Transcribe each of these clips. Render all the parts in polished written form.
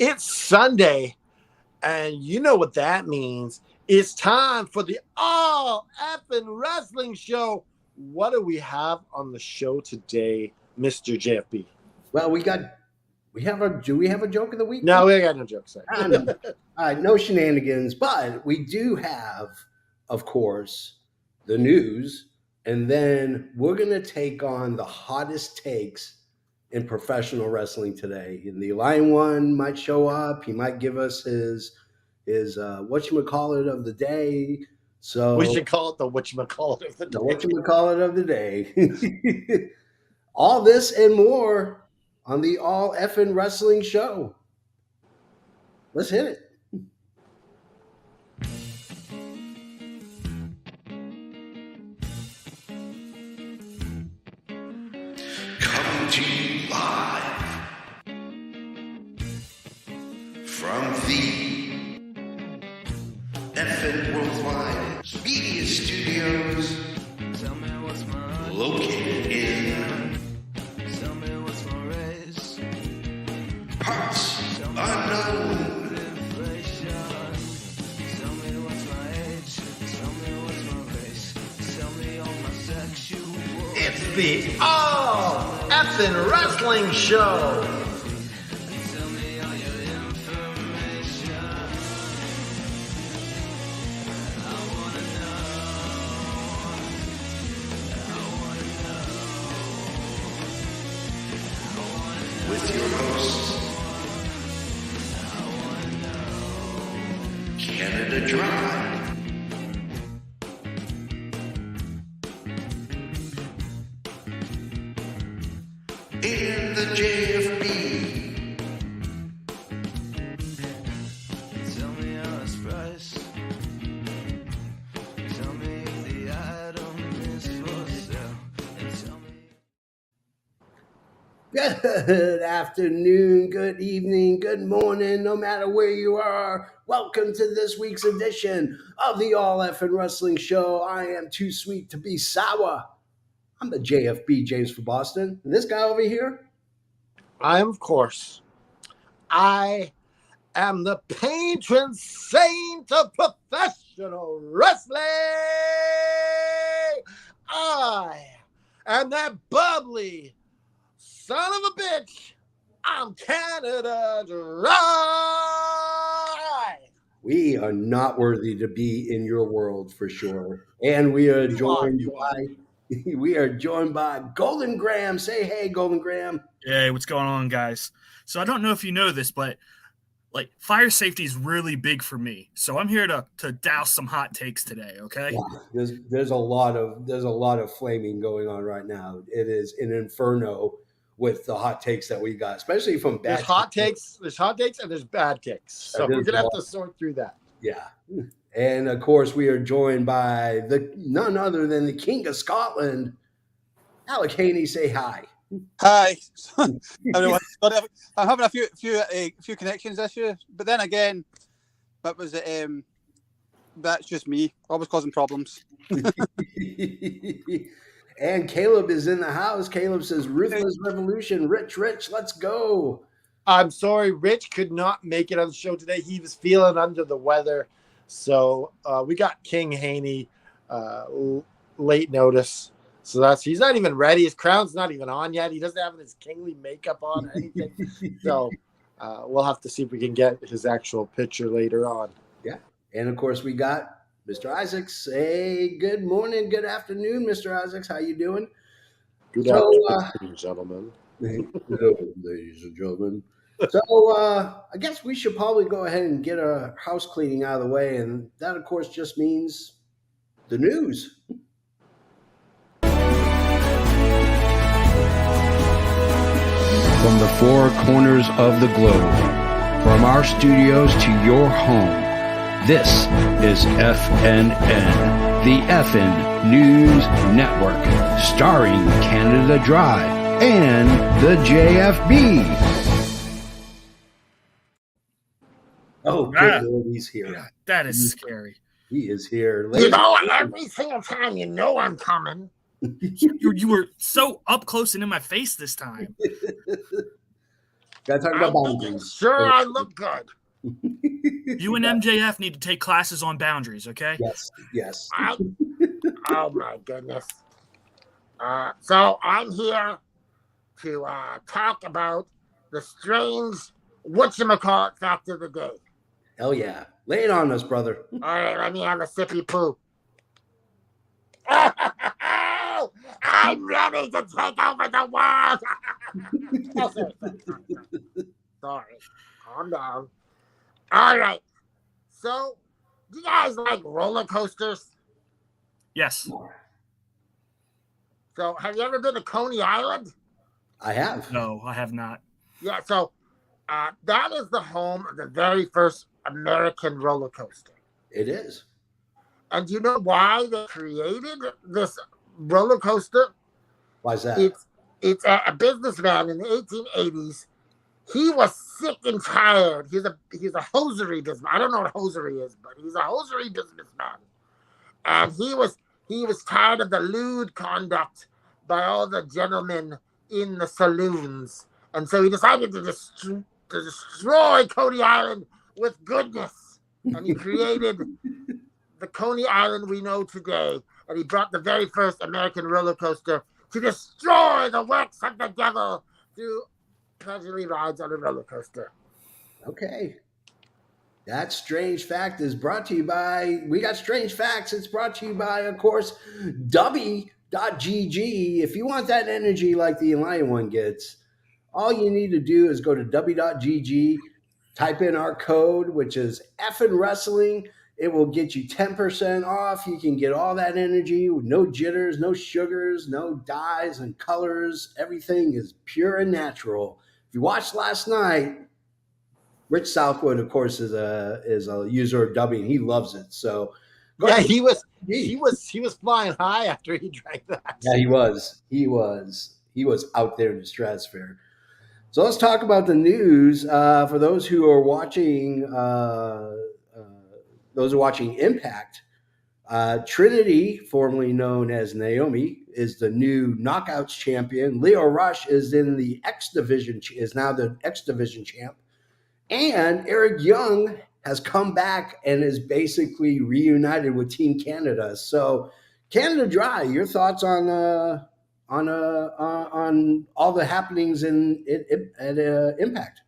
It's Sunday, and you know what that means. It's time for the All Effing Wrestling Show. What do we have on the show today, Mr. JFB? Well, do we have a joke of the week? No, we got no jokes. No. All right, no shenanigans, but we do have, of course, the news, and then we're going to take on the hottest takes in professional wrestling today. And the Lion One might show up. He might give us his whatchamacallit of the day. So we should call it the whatchamacallit of the day. The whatchamacallit of the day. All this and more on the All Effin' Wrestling Show. Let's hit it. Coming to you live from the Effin' Worldwide Media Studios, located in parts unknown. It's the All Effing Wrestling Show. With your hosts, Canada Dry, and the JFB. Tell me how it's priced. Tell me if the item is for sale. And tell me. Good afternoon, good evening, good morning, no matter where you are. Welcome to this week's edition of the All Effin' Wrestling Show. I am too sweet to be sour. I'm the JFB, James for Boston. And this guy over here? I am the patron saint of professional wrestling. I am that bubbly son of a bitch. I'm Canada Dry. We are not worthy to be in your world for sure. And we are joined by Golden Graham. Say hey, Golden Graham. Hey, what's going on, guys? So I don't know if you know this, but like fire safety is really big for me. So I'm here to douse some hot takes today, okay? Yeah, there's a lot of flaming going on right now. It is an inferno with the hot takes that we got, especially from bad. There's hot takes and there's bad takes. So we're gonna have to sort through that. Yeah. And of course, we are joined by none other than the King of Scotland, Alec Haney. Say hi. Hi, everyone. I'm having a few connections issues, but then again, that was that's just me, always causing problems. And Caleb is in the house. Caleb says, "Ruthless Revolution, Rich, let's go." I'm sorry, Rich could not make it on the show today. He was feeling under the weather, so we got King Haney late notice. So he's not even ready. His crown's not even on yet. He doesn't have his kingly makeup on or anything. So we'll have to see if we can get his actual picture later on. Yeah. And of course, we got Mr. Isaacs. Hey, good morning, good afternoon, Mr. Isaacs. How you doing? Good afternoon, gentlemen. Hello, ladies and gentlemen. So I guess we should probably go ahead and get our house cleaning out of the way. And that, of course, just means the news. From the four corners of the globe, from our studios to your home, this is FNN, the FN News Network, starring Canada Dry and the JFB. Oh, good Lord, he's here. God, that is scary. He is here. You know, every single time you know I'm coming. You were so up close and in my face this time. Gotta talk about I'm making boundaries. sure I look good. You and MJF need to take classes on boundaries, okay? Yes. Oh my goodness. So I'm here to talk about the strange whatchamacallit fact of the day. Hell yeah. Lay it on us, brother. All right, let me have a sippy poo. I'm ready to take over the world. Oh, sorry. Calm down. All right. So, do you guys like roller coasters? Yes. So, have you ever been to Coney Island? I have. No, I have not. Yeah. So, that is the home of the very first American roller coaster. It is. And do you know why they created this roller coaster? Why is that? It's a businessman in the 1880s. He was sick and tired. He's a hosiery businessman. I don't know what hosiery is, but he's a hosiery businessman. And he was tired of the lewd conduct by all the gentlemen in the saloons. And so he decided to destroy Coney Island with goodness. And he created the Coney Island we know today. And he brought the very first American roller coaster to destroy the works of the devil through casually rides on a roller coaster. Okay. That strange fact is brought to you by, we got strange facts. It's brought to you by, of course, W.GG. If you want that energy like the Lion one gets, all you need to do is go to W.GG, type in our code, which is effing wrestling. It will get you 10% off. You can get all that energy with no jitters, no sugars, no dyes and colors. Everything is pure and natural. If you watched last night, Rich Southwood, of course, is a user of W, and he loves it. So, yeah, he was flying high after he drank that. Yeah, he was out there in the stratosphere. So let's talk about the news. For those who are watching, Impact, Trinity, formerly known as Naomi, is the new Knockouts champion. Leo Rush is in the X Division, is now the X Division champ. And Eric Young has come back and is basically reunited with Team Canada. So, Canada Dry, your thoughts on all the happenings at Impact?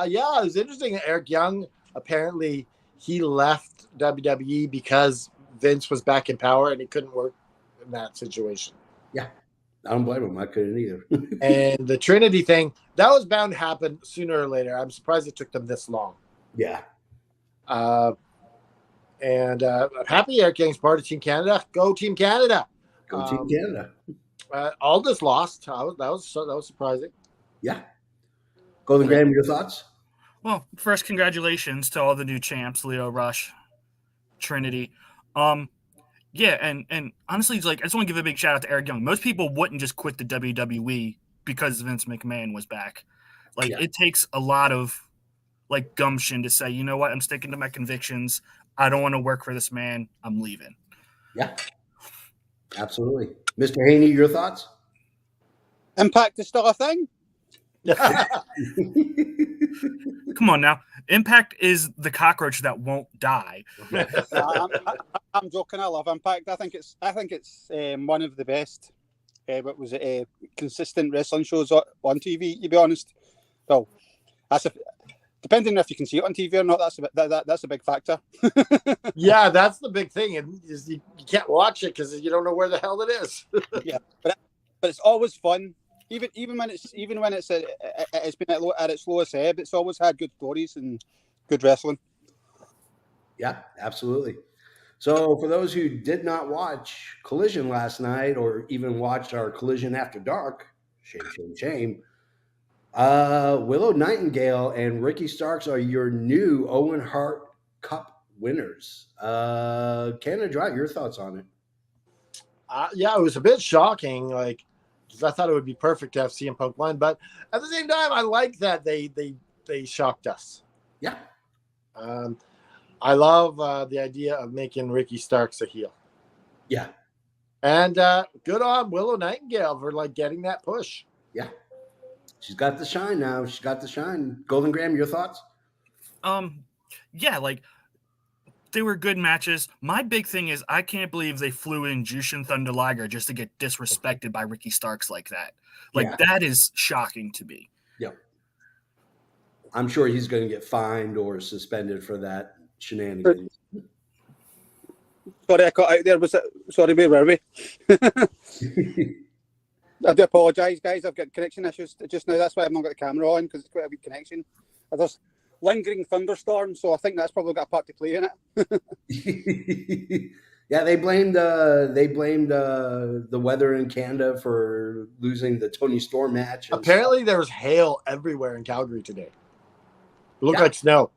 Yeah, it was interesting. Eric Young, apparently he left WWE because Vince was back in power and he couldn't work in that situation. Yeah, I don't blame him. I couldn't either. And the Trinity thing, that was bound to happen sooner or later. I'm surprised it took them this long. Yeah. I'm happy Eric Young's part of Team Canada. Go Team Canada. Go Team Canada. Aldous lost. That was surprising. Yeah. Golden Graham, your thoughts? Well, first, congratulations to all the new champs, Leo Rush, Trinity. Yeah, and honestly, I just want to give a big shout out to Eric Young. Most people wouldn't just quit the WWE because Vince McMahon was back. It takes a lot of gumption to say, you know what, I'm sticking to my convictions. I don't want to work for this man. I'm leaving. Yeah, absolutely. Mr. Haney, your thoughts? Impact is still a thing. Come on now. Impact is the cockroach that won't die. I'm joking. I love Impact. I think it's one of the best. What was it? Consistent wrestling shows on TV. To be honest, well, depending if you can see it on TV or not. That's a big factor. Yeah, that's the big thing, and you can't watch it because you don't know where the hell it is. Yeah, but it's always fun. Even when it's been at its lowest ebb, it's always had good stories and good wrestling. Yeah, absolutely. So for those who did not watch Collision last night or even watched our Collision After Dark, shame. Willow Nightingale and Ricky Starks are your new Owen Hart Cup winners. Canada Dry, your thoughts on it? Yeah, it was a bit shocking. Because I thought it would be perfect to have CM Punk win, but at the same time, I like that they shocked us. Yeah. I love the idea of making Ricky Starks a heel. Yeah. And good on Willow Nightingale for getting that push. Yeah. She's got the shine now. She's got the shine. Golden Graham, your thoughts? Yeah, like they were good matches. My big thing is I can't believe they flew in Jushin Thunder Liger just to get disrespected by Ricky Starks like that. Like Yeah. that is shocking to me. Yep. I'm sure he's going to get fined or suspended for that shenanigans. Sorry, I cut out there. Sorry, where were we? I do apologise, guys. I've got connection issues just now. That's why I've not got the camera on, because it's quite a weak connection. There's lingering thunderstorm, so I think that's probably got a part to play in it. Yeah, they blamed the weather in Canada for losing the Tony Storm match. Apparently, there was hail everywhere in Calgary today. It looked Yeah. like snow.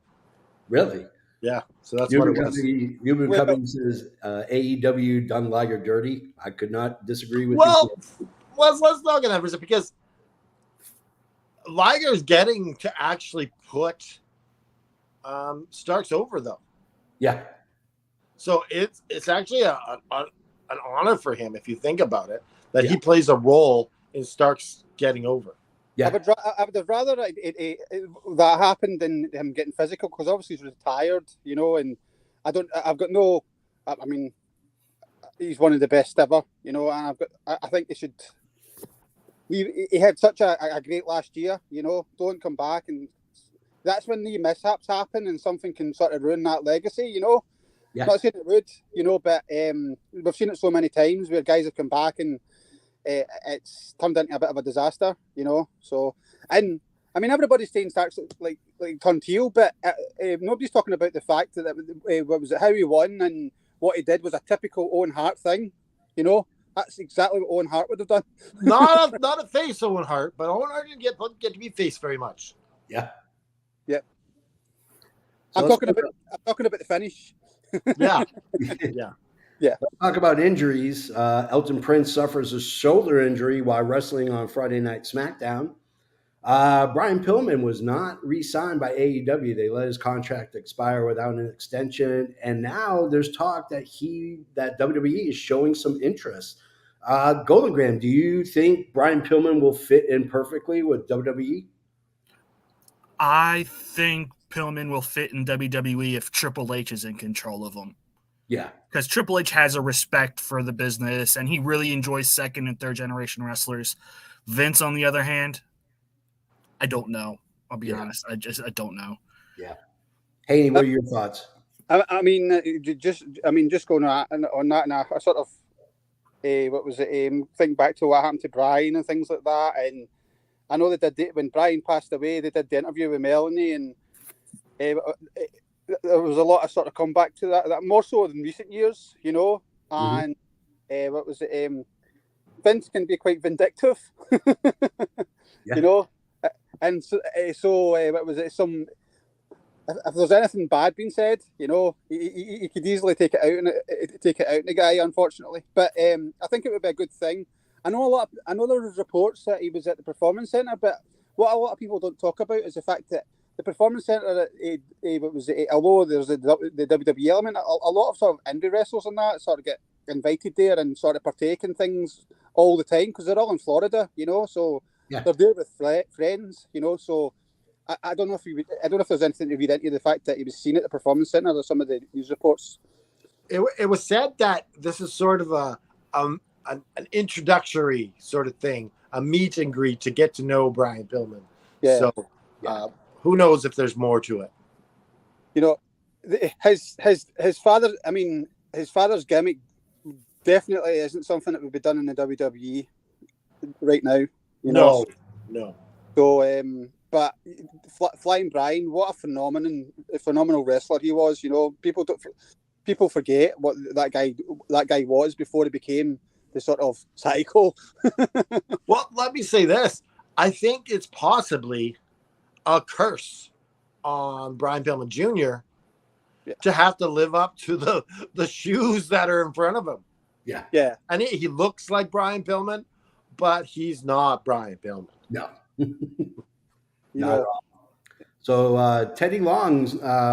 Really? Yeah, so that's what it was. Human Cummings says AEW done Liger dirty. I could not disagree with Well, you. let's not get that because Liger's getting to actually put Starks over, though. Yeah. So it's actually an honor for him, if you think about it, that he plays a role in Starks getting over. Yeah. I would have rather that happened than him getting physical, because obviously he's retired, and I've got no. I mean, he's one of the best ever, and I think he should. He had such a great last year, Don't come back, and that's when the mishaps happen, and something can sort of ruin that legacy, Yeah. Not saying it would, but we've seen it so many times where guys have come back and it's turned into a bit of a disaster, So, and I mean, everybody's saying Starks like turned heel, but nobody's talking about the fact that what was it, how he won and what he did was a typical Owen Hart thing, That's exactly what Owen Hart would have done. not a face Owen Hart, but Owen Hart didn't get to be face very much. Yeah. Yeah. So I'm talking about the finish. Yeah. Let's talk about injuries. Elton Prince suffers a shoulder injury while wrestling on Friday Night SmackDown. Brian Pillman was not re-signed by AEW. They let his contract expire without an extension, and now there's talk that WWE is showing some interest. Golden Graham, do you think Brian Pillman will fit in perfectly with WWE? I think Pillman will fit in WWE if Triple H is in control of him. Yeah. Because Triple H has a respect for the business, and he really enjoys second and third generation wrestlers. Vince, on the other hand, I don't know. I'll be honest. I don't know. Yeah. Hey, what are your thoughts? I mean, just going on that, and I sort of, think back to what happened to Brian and things like that. And I know they did when Brian passed away, they did the interview with Melanie, and there was a lot of sort of comeback to that more so in recent years, And Vince can be quite vindictive, Yeah. And so what was it? If there's anything bad being said, he could easily take it out on the guy, unfortunately. But I think it would be a good thing. I know there was reports that he was at the Performance Centre, but what a lot of people don't talk about is the fact that the Performance Centre, although there's the WWE element, a lot of sort of indie wrestlers and that sort of get invited there and sort of partake in things all the time because they're all in Florida, So Yeah. they're there with friends, So I don't know if there's anything to read into the fact that he was seen at the Performance Centre or some of the news reports. It was said that this is sort of an introductory sort of thing, a meet and greet to get to know Brian Pillman. Yeah. So who knows if there's more to it? His father. I mean, his father's gimmick definitely isn't something that would be done in the WWE right now. No. So, but Flying Brian, what a phenomenal wrestler he was. People forget what that guy was before he became the sort of psycho. Well, let me say this. I think it's possibly a curse on Brian Pillman Jr. To have to live up to the shoes that are in front of him. Yeah. Yeah. And he looks like Brian Pillman, but he's not Brian Pillman. No. Not at all. So Teddy Long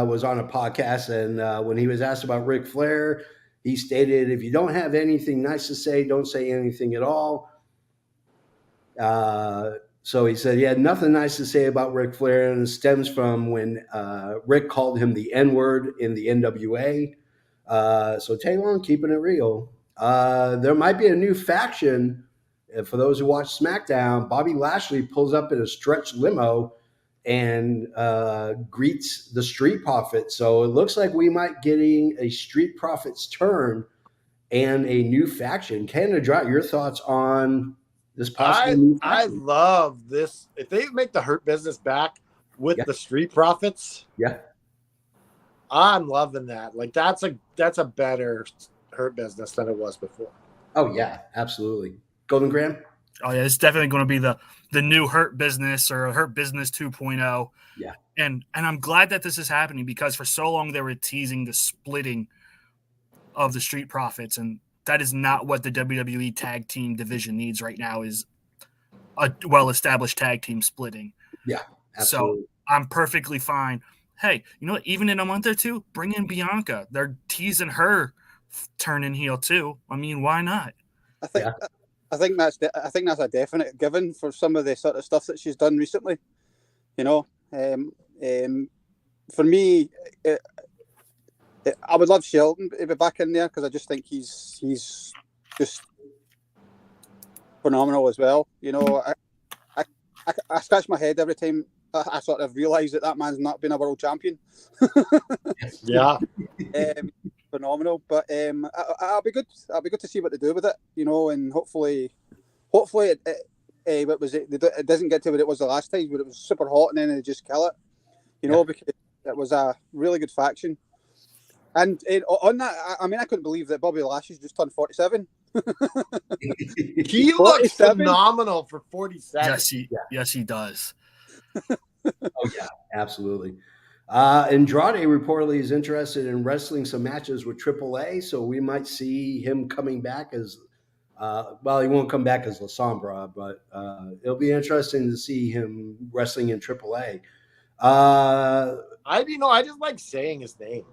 was on a podcast, and when he was asked about Ric Flair, he stated, if you don't have anything nice to say, don't say anything at all. So he said he had nothing nice to say about Ric Flair, and it stems from when Rick called him the N word in the NWA. So Taylor, keeping it real. There might be a new faction. For those who watch SmackDown, Bobby Lashley pulls up in a stretch limo and greets the Street Profits. So it looks like we might getting a Street Profits turn and a new faction. Canada Dry, your thoughts on this possible new I faction? love this. If they make the Hurt Business back with Yeah. the Street Profits, Yeah. I'm loving that. Like that's a better Hurt Business than it was before. Oh yeah, absolutely. Golden Graham? Oh yeah, it's definitely going to be the new Hurt Business or Hurt Business 2.0. Yeah. And I'm glad that this is happening because for so long they were teasing the splitting of the Street Profits, and that is not what the WWE tag team division needs right now, is a well-established tag team splitting. Yeah, absolutely. So I'm perfectly fine. Hey, you know what? Even in a month or two, bring in Bianca. They're teasing her turning heel too. I mean, why not? I think I think that's a definite given for some of the sort of stuff that she's done recently. You know, for me, I would love Sheldon to be back in there because I just think he's just phenomenal as well. You know, I scratch my head every time I sort of realise that man's not been a world champion. Yeah. Phenomenal, but I'll be good. I'll be good to see what they do with it, you know, and hopefully it doesn't get to what it was the last time, where it was super hot and then they just kill it, you know, because it was a really good faction. And on that, I mean, I couldn't believe that Bobby Lashley's just turned 47. He looks phenomenal for 47. Yes, he does. Oh yeah, absolutely. Andrade reportedly is interested in wrestling some matches with AAA, so we might see him coming back as well. He won't come back as La Sombra, but it'll be interesting to see him wrestling in AAA. I just like saying his name.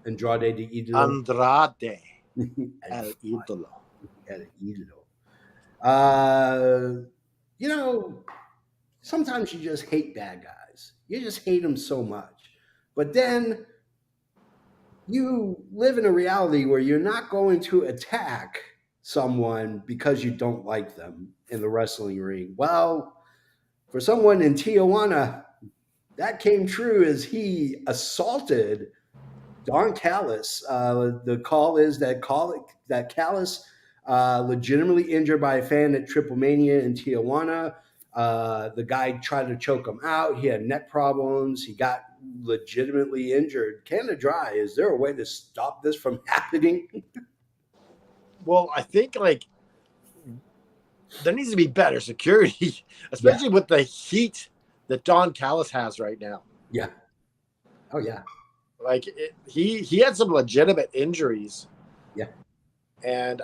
Andrade de Idolo. Andrade El Idolo. El Idolo. You know, sometimes you just hate bad guys. You just hate them so much. But then you live in a reality where you're not going to attack someone because you don't like them in the wrestling ring. Well, for someone in Tijuana, that came true as he assaulted Don Callis. The call is that Callis legitimately injured by a fan at Triple Mania in Tijuana. The guy tried to choke him out. He had neck problems. He got legitimately injured. Canada Dry, is there a way to stop this from happening? Well, I think like there needs to be better security, especially with the heat that Don Callis has right now. Yeah. Oh yeah. Like he had some legitimate injuries. Yeah. And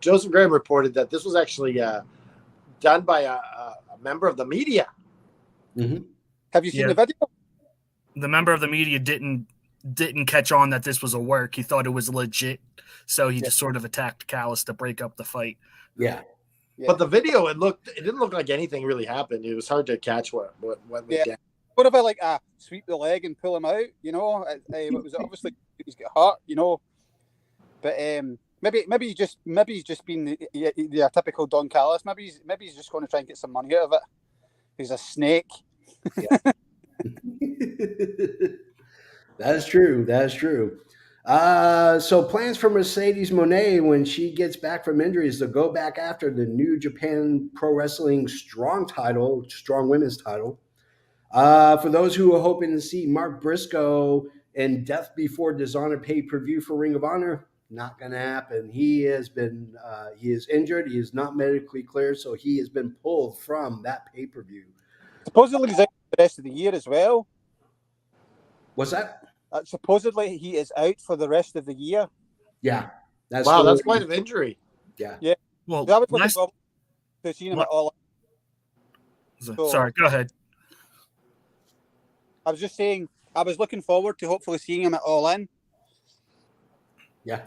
Joseph Graham reported that this was actually done by a member of the media. Mm-hmm. Have you seen the video? The member of the media didn't catch on that this was a work. He thought it was legit, so he just sort of attacked Callis to break up the fight. Yeah. But the video, it didn't look like anything really happened. It was hard to catch what went down. What about like sweep the leg and pull him out? You know, it was obviously he's got hurt. You know, but maybe he's just been the typical Don Callis. Maybe he's just going to try and get some money out of it. He's a snake. Yeah. That is true. So plans for Mercedes Moné when she gets back from injuries to go back after the New Japan Pro Wrestling Strong Women's title. For those who are hoping to see Mark Briscoe in Death Before Dishonor pay-per-view for Ring of Honor, not going to happen. He is injured. He is not medically cleared, so he has been pulled from that pay-per-view. Supposedly he's out for the rest of the year as well. What's that? Supposedly he is out for the rest of the year. Yeah. That's quite an injury. Yeah. Yeah. Well, that was looking forward to seeing him at All In. Sorry, go ahead. I was just saying, I was looking forward to hopefully seeing him at All In. Yeah.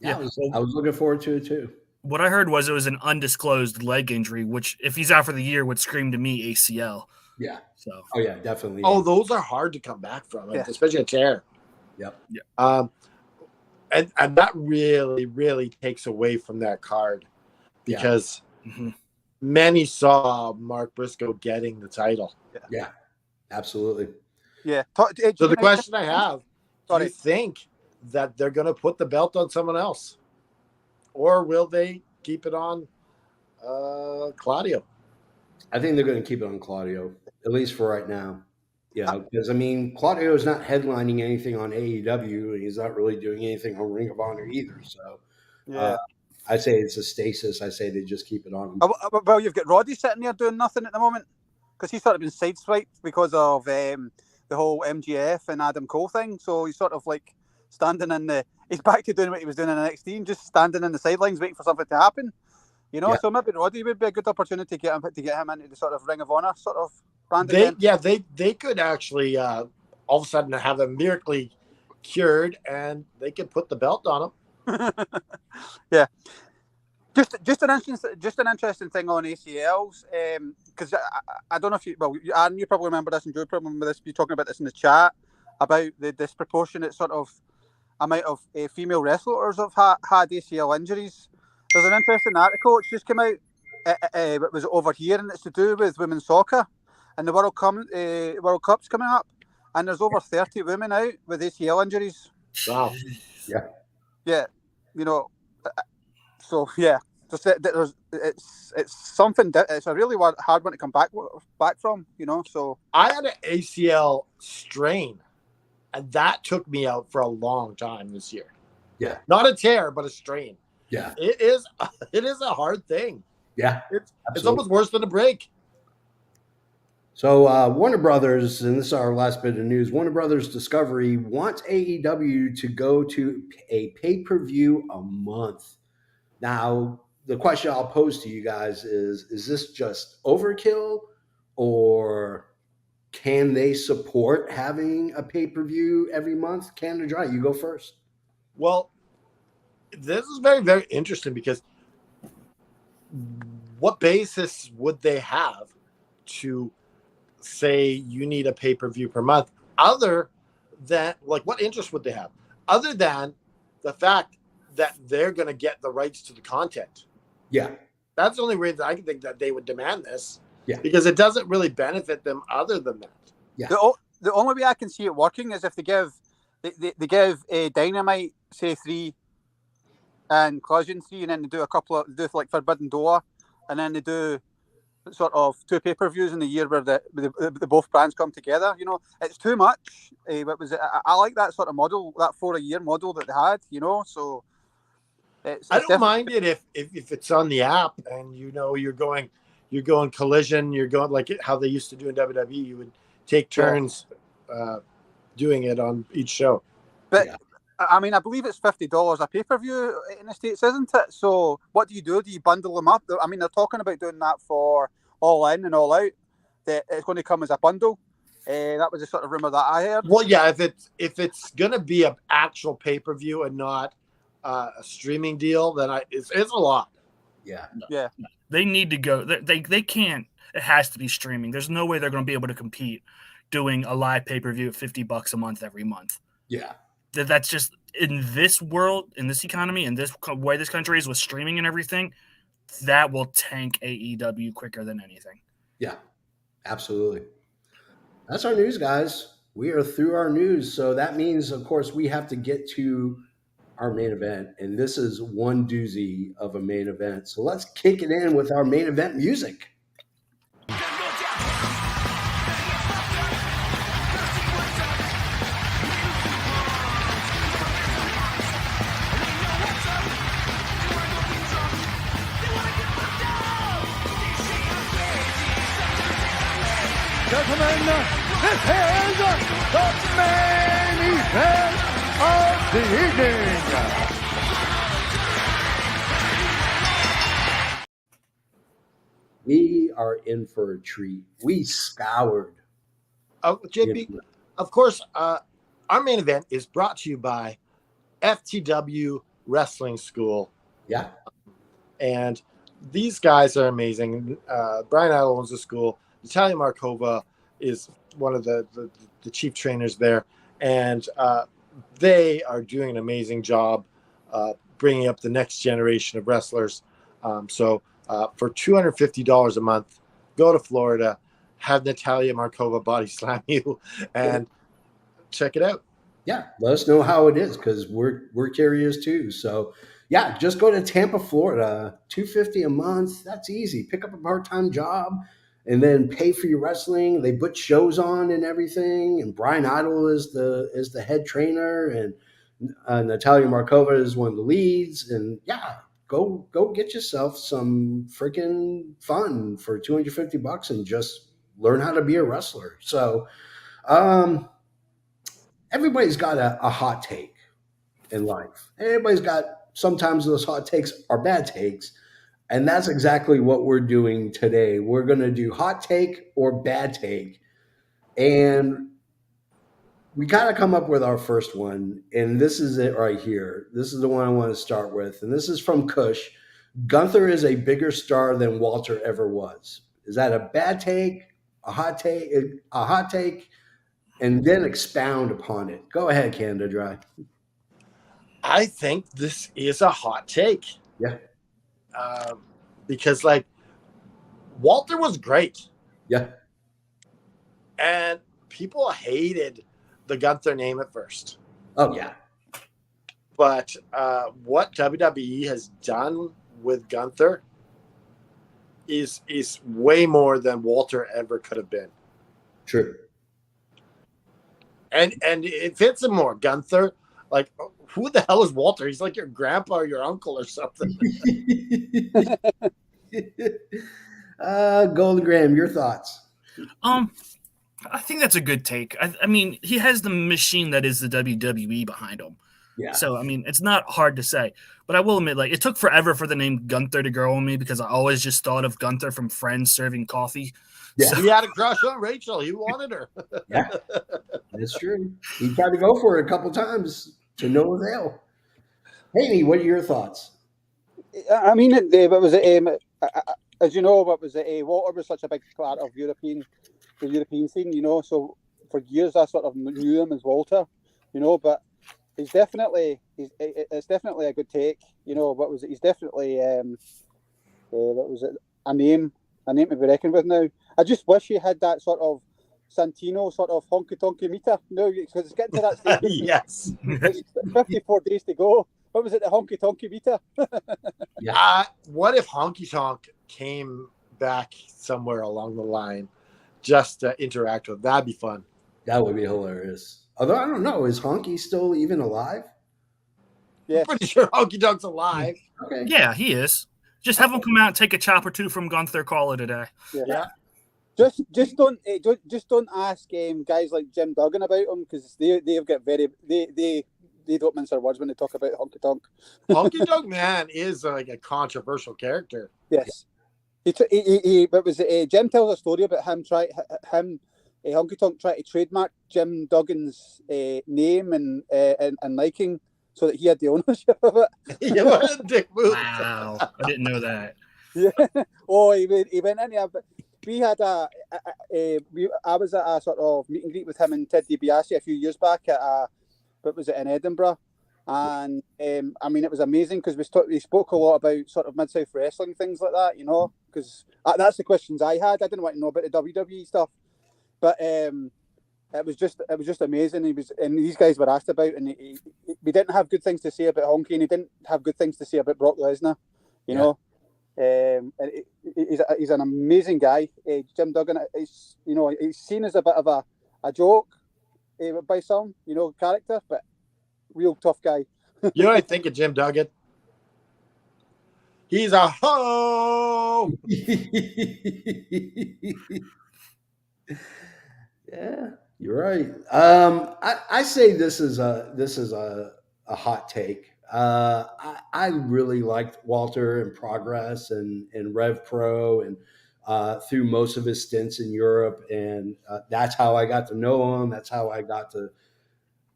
I was looking forward to it too. What I heard was it was an undisclosed leg injury, which, if he's out for the year, would scream to me ACL. Yeah. So, Oh yeah, definitely. Oh, those are hard to come back from, Yeah. especially a tear. Yep. And that really, really takes away from that card because many saw Mark Briscoe getting the title. Yeah, absolutely. Yeah. So the question I have, do Sorry. you think that they're going to put the belt on someone else? Or will they keep it on Claudio? I think they're going to keep it on Claudio, at least for right now. Yeah, because I mean, Claudio is not headlining anything on AEW, and he's not really doing anything on Ring of Honor either. So, Yeah. I say it's a stasis. I say they just keep it on him. Well, you've got Roddy sitting there doing nothing at the moment because he's sort of been sideswiped because of the whole MGF and Adam Cole thing. So he's sort of like standing in the. He's back to doing what he was doing in NXT and just standing in the sidelines waiting for something to happen. You know, so maybe Roddy would be a good opportunity to get him into the sort of Ring of Honor sort of brand again. They could actually all of a sudden have him miraculously cured, and they could put the belt on him. Yeah, just an interesting thing on ACLs, because I don't know if Aaron, you probably remember this, and Joe probably remember this. You talking about this in the chat about the disproportionate sort of amount of female wrestlers have had ACL injuries. There's an interesting article that's just come out. It was over here, and it's to do with women's soccer and the World Cup's coming up, and there's over 30 women out with ACL injuries. Wow. Yeah. You know, so yeah, it's something. It's a really hard one to come back from. You know, so I had an ACL strain, and that took me out for a long time this year. Yeah, not a tear, but a strain. Yeah, it is a hard thing. Yeah, it's almost worse than a break. So Warner Brothers, and this is our last bit of news, Warner Brothers Discovery wants AEW to go to a pay-per-view a month. Now, the question I'll pose to you guys is this just overkill, or can they support having a pay-per-view every month? Canada Dry, you go first. Well, this is very, very interesting because what basis would they have to say you need a pay-per-view per month, other than, like, what interest would they have other than the fact that they're going to get the rights to the content? Yeah, that's the only reason I can think that they would demand this. Yeah, because it doesn't really benefit them other than that. Yeah, the only way I can see it working is if they give a Dynamite, say 3, and Collision 3, and then they do do like Forbidden Door, and then they do sort of 2 pay-per-views in the year where the both brands come together. You know, it's too much. I like that sort of model, that 4-a-year model that they had. You know, so I don't mind it if it's on the app and you know you're going Collision, you're going like how they used to do in WWE. You would take turns doing it on each show. But I mean, I believe it's $50 a pay-per-view in the States, isn't it? So what do? Do you bundle them up? I mean, they're talking about doing that for All In and All Out. That it's going to come as a bundle. That was the sort of rumor that I heard. Well, yeah, if it's going to be an actual pay-per-view and not a streaming deal, then it's a lot. Yeah. Yeah. They need to go. They can't. It has to be streaming. There's no way they're going to be able to compete doing a live pay-per-view at $50 a month every month. Yeah. That's just, in this world, in this economy, in this way this country is with streaming and everything, that will tank AEW quicker than anything. Yeah, absolutely. That's our news, guys. We are through our news. So that means, of course, we have to get to our main event. And this is one doozy of a main event. So let's kick it in with our main event music. Gentlemen, this is the main event of the evening. We are in for a treat. We scoured. JP, of course, our main event is brought to you by FTW Wrestling School. Yeah. And these guys are amazing. Brian Idle owns the school. Natalia Markova is one of the chief trainers there. And they are doing an amazing job bringing up the next generation of wrestlers. So for $250 a month, go to Florida, have Natalia Markova body slam you, and check it out. Yeah, let us know how it is because we're curious too. So yeah, just go to Tampa, Florida. $250 a month. That's easy. Pick up a part-time job and then pay for your wrestling. They put shows on and everything. And Brian Idle is the head trainer, and Natalia Markova is one of the leads. And yeah, go get yourself some freaking fun for $250 and just learn how to be a wrestler. So everybody's got a hot take in life. Everybody's got sometimes those hot takes are bad takes. And that's exactly what we're doing today. We're going to do hot take or bad take. And we kind of come up with our first one. And this is it right here. This is the one I want to start with. And this is from Kush. Gunther is a bigger star than Walter ever was. Is that a bad take, a hot take, and then expound upon it? Go ahead, Canada Dry. I think this is a hot take. Yeah. Because like Walter was great. Yeah. And people hated the Gunther name at first. Oh yeah. But what WWE has done with Gunther is way more than Walter ever could have been. True. And it fits him more. Gunther, like, who the hell is Walter? He's like your grandpa or your uncle or something. Golden Graham, your thoughts? I think that's a good take. I mean, he has the machine that is the WWE behind him. Yeah. So, I mean, it's not hard to say. But I will admit, like, it took forever for the name Gunther to grow on me because I always just thought of Gunther from Friends serving coffee. Yeah. So, He had a crush on Rachel. He wanted her. Yeah, that's true. He tried to go for it a couple times to no avail. Haney, what are your thoughts? I mean, what was it? As you know, what was it? Walter was such a big part of the European scene, you know. So for years, I sort of knew him as Walter, you know. But it's definitely a good take, you know. What was it? He's definitely what was it? A name to be reckoned with now. I just wish he had that sort of Santino sort of honky tonky meter, you know, because it's getting to that stage. Yes. It's 54 days to go. What was it? The honky tonky meter. What if Honky Tonk came back somewhere along the line just to interact with? That'd be fun. That would be hilarious. Although I don't know, is Honky still even alive? Yeah. I'm pretty sure Honky Tonk's alive. Okay. yeah, he is. Just have him come out and take a chop or two from Gunther, call it a day. Yeah. Just don't ask guys like Jim Duggan about him because they've got they don't mince their words when they talk about Honky Tonk. Honky Tonk Man is like a controversial character. Yes, but was it, Jim tells a story about Honky Tonk tried to trademark Jim Duggan's name and liking so that he had the ownership of it. Yeah, what a dick move. Wow. I didn't know that. Yeah. Oh, he went in there. But we had I was at a sort of meet and greet with him and Ted DiBiase a few years back what was it, in Edinburgh, and I mean it was amazing because we spoke a lot about sort of Mid-South wrestling, things like that, you know, because that's the questions I had. I didn't want to know about the WWE stuff, but it was just amazing. And these guys were asked about, and we didn't have good things to say about Honky, and he didn't have good things to say about Brock Lesnar, you know. And he's an amazing guy. Jim Duggan, he's seen as a bit of a joke by some, you know, character, but real tough guy. You know what I think of Jim Duggan? He's a ho. Yeah, you're right. I say this is a hot take. I really liked Walter in Progress and Rev Pro and through most of his stints in Europe, and that's how I got to know him. That's how I got to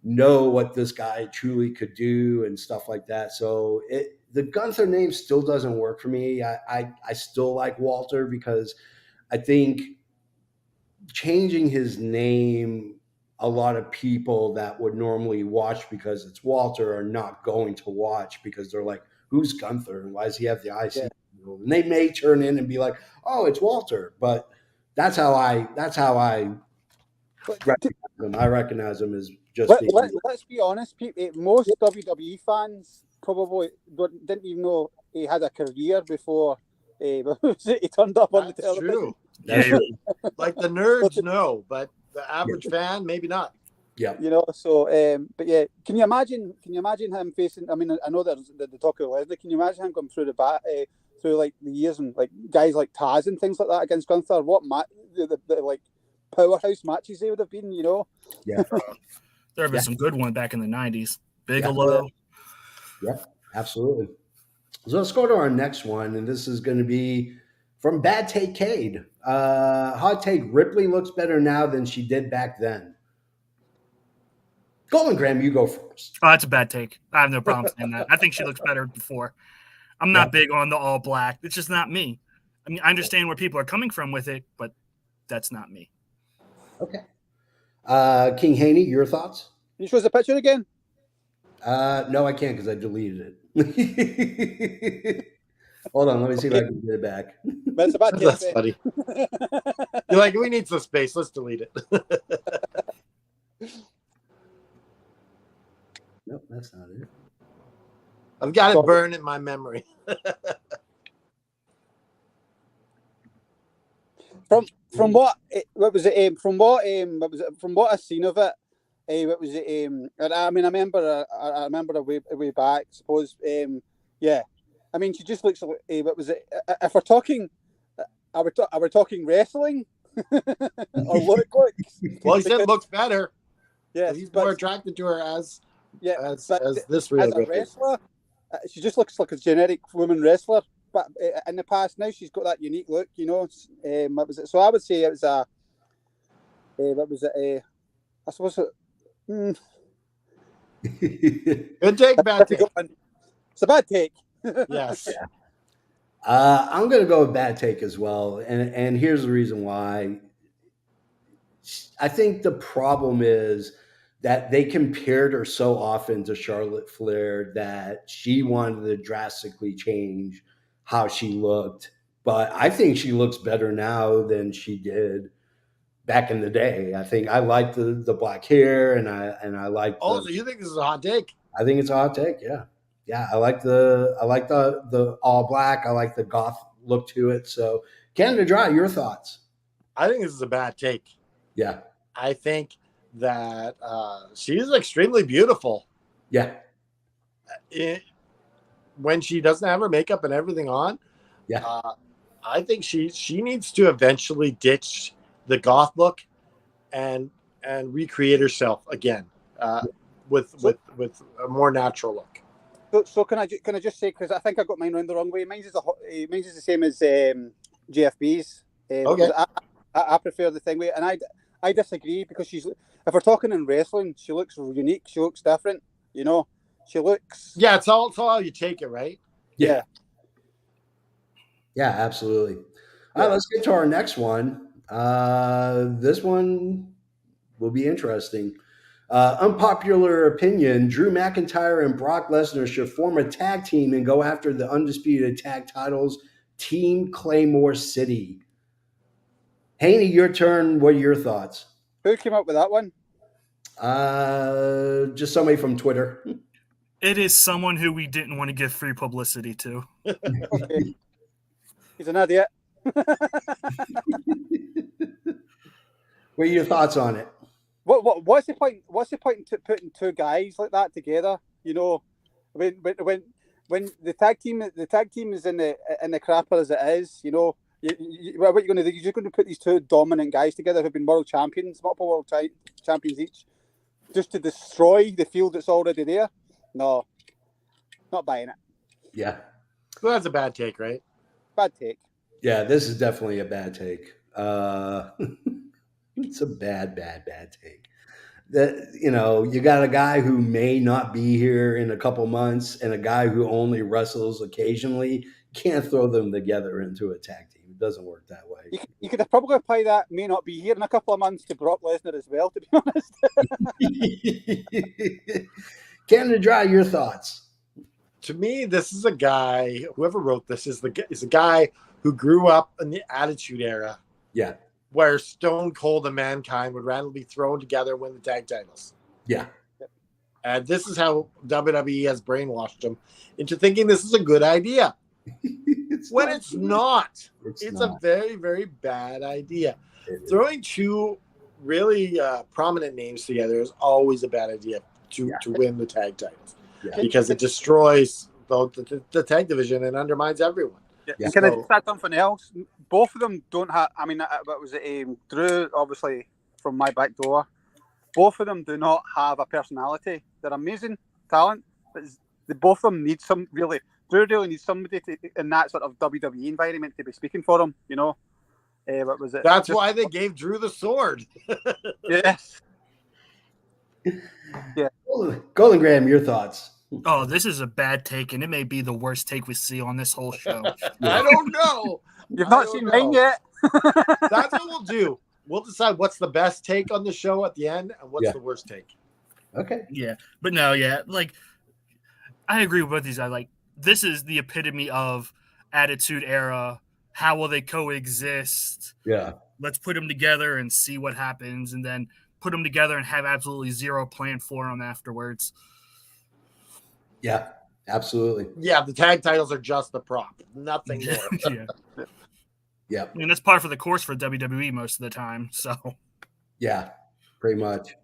know what this guy truly could do and stuff like that. So the Gunther name still doesn't work for me. I still like Walter because I think changing his name, a lot of people that would normally watch because it's Walter are not going to watch because they're like, who's Gunther and why does he have the IC? Yeah. And they may turn in and be like, oh, it's Walter. But that's how I But recognize him. I recognize him as just let, being let, let's be honest, most WWE fans probably didn't even know he had a career before he turned up on the That's television. true. that's Yeah. true. Like the nerds know, but the average fan maybe not. Yeah. You know, so but yeah, can you imagine him facing? I mean, I know there's the talk of Leslie. Can you imagine him going through through like the years and like guys like Taz and things like that against Gunther? What the like powerhouse matches they would have been, you know? Yeah. There have been Yeah. some good ones back in the 90s. Bigelow. Yeah, absolutely. So let's go to our next one, and this is going to be from Bad Take Cade. Hot take: Ripley looks better now than she did back then. Golden Graham, you go first. Oh, that's a bad take. I have no problem saying that. I think she looks better before. I'm not big on the all black. It's just not me. I mean, I understand where people are coming from with it, but that's not me. Okay. King Haney, your thoughts? Can you show us the picture again? No, I can't because I deleted it. Hold on, let me see if I can get it back. But it's a bad That's take. funny. You're like, we need some space. Let's delete it. Nope, that's not it. I've got it burned in my memory. From what was it? From what was it? From what I've seen of it, what was it? And I mean, I remember a way back. Suppose, yeah. I mean, she just looks like. What was it? If we're talking, are we talking wrestling or looks? Well, he said looks better. Yeah, He's more attracted to her as this real as a wrestler. She just looks like a generic woman wrestler. But in the past, now she's got that unique look, you know. What was it? So I would say it was a. What was it? I suppose. Good take, bad take. It's a bad take. Yes. I'm going to go with bad take as well, and here's the reason why. I think the problem is that they compared her so often to Charlotte Flair that she wanted to drastically change how she looked. But I think she looks better now than she did back in the day. I think I like the black hair, and I like. Oh, so you think this is a hot take? I think it's a hot take. Yeah, yeah. I like the all black. I like the goth look to it. So, Canada Dry, your thoughts? I think this is a bad take. Yeah, I think that she is extremely beautiful. yeah, When she doesn't have her makeup and everything on. yeah. I think she needs to eventually ditch the goth look and recreate herself again with a more natural look. So can I just say, because I think I got mine round the wrong way. Mine's is the same as GFB's. Okay. I prefer the thing way, and I disagree because if we're talking in wrestling, she looks unique. She looks different. You know, she looks. Yeah, it's all how you take it, right? Yeah. Yeah, absolutely. All right, let's get to our next one. This one will be interesting. Unpopular opinion: Drew McIntyre and Brock Lesnar should form a tag team and go after the undisputed tag titles. Team Claymore City. Haney, your turn. What are your thoughts? Who came up with that one? Just somebody from Twitter. It is someone who we didn't want to give free publicity to. Okay. He's an idiot. What are your thoughts on it? What's the point? What's the point in putting two guys like that together? You know, when the tag team is in the crapper as it is, you know, what are you going to do? You're just going to put these two dominant guys together who've been world champions, multiple world champions each, just to destroy the field that's already there? No, not buying it. Yeah. Well, that's a bad take, right? Bad take. Yeah, this is definitely a bad take. It's a bad take. that, you know, you got a guy who may not be here in a couple months and a guy who only wrestles occasionally. Can't throw them together into a tag team. It doesn't work that way. You could probably apply that may not be here in a couple of months to Brock Lesnar as well, to be honest. Canada Dry, your thoughts? To me, this is a guy. Whoever wrote this is a guy who grew up in the Attitude Era, Yeah. where Stone Cold and Mankind would randomly be thrown together and win the tag titles. Yeah. And this is how WWE has brainwashed him into thinking this is a good idea. It's not. It's a very, very bad idea. Throwing two really prominent names together is always a bad idea to win the tag titles because it destroys the tag division and undermines everyone. Yeah. Can I just add something else? Both of them don't have. I mean, what was it? Drew, obviously, from my back door. Both of them do not have a personality. They're amazing talent, but both of them need some really. Drew really needs somebody in that sort of WWE environment to be speaking for him. You know, what was it? That's why they gave Drew the sword. Yes. Yeah. Golden Graham, your thoughts? Oh, this is a bad take, and it may be the worst take we see on this whole show. I don't know. You've not seen mine yet. That's what we'll do. We'll decide what's the best take on the show at the end and what's the worst take. Okay. Yeah, but no, like I agree with both these guys. Like this is the epitome of Attitude Era. How will they coexist? Yeah. Let's put them together and see what happens, and then put them together and have absolutely zero plan for them afterwards. Yeah, absolutely. Yeah, the tag titles are just the prop, nothing more. Yeah. I mean, that's par for the course for WWE most of the time. So, yeah, pretty much.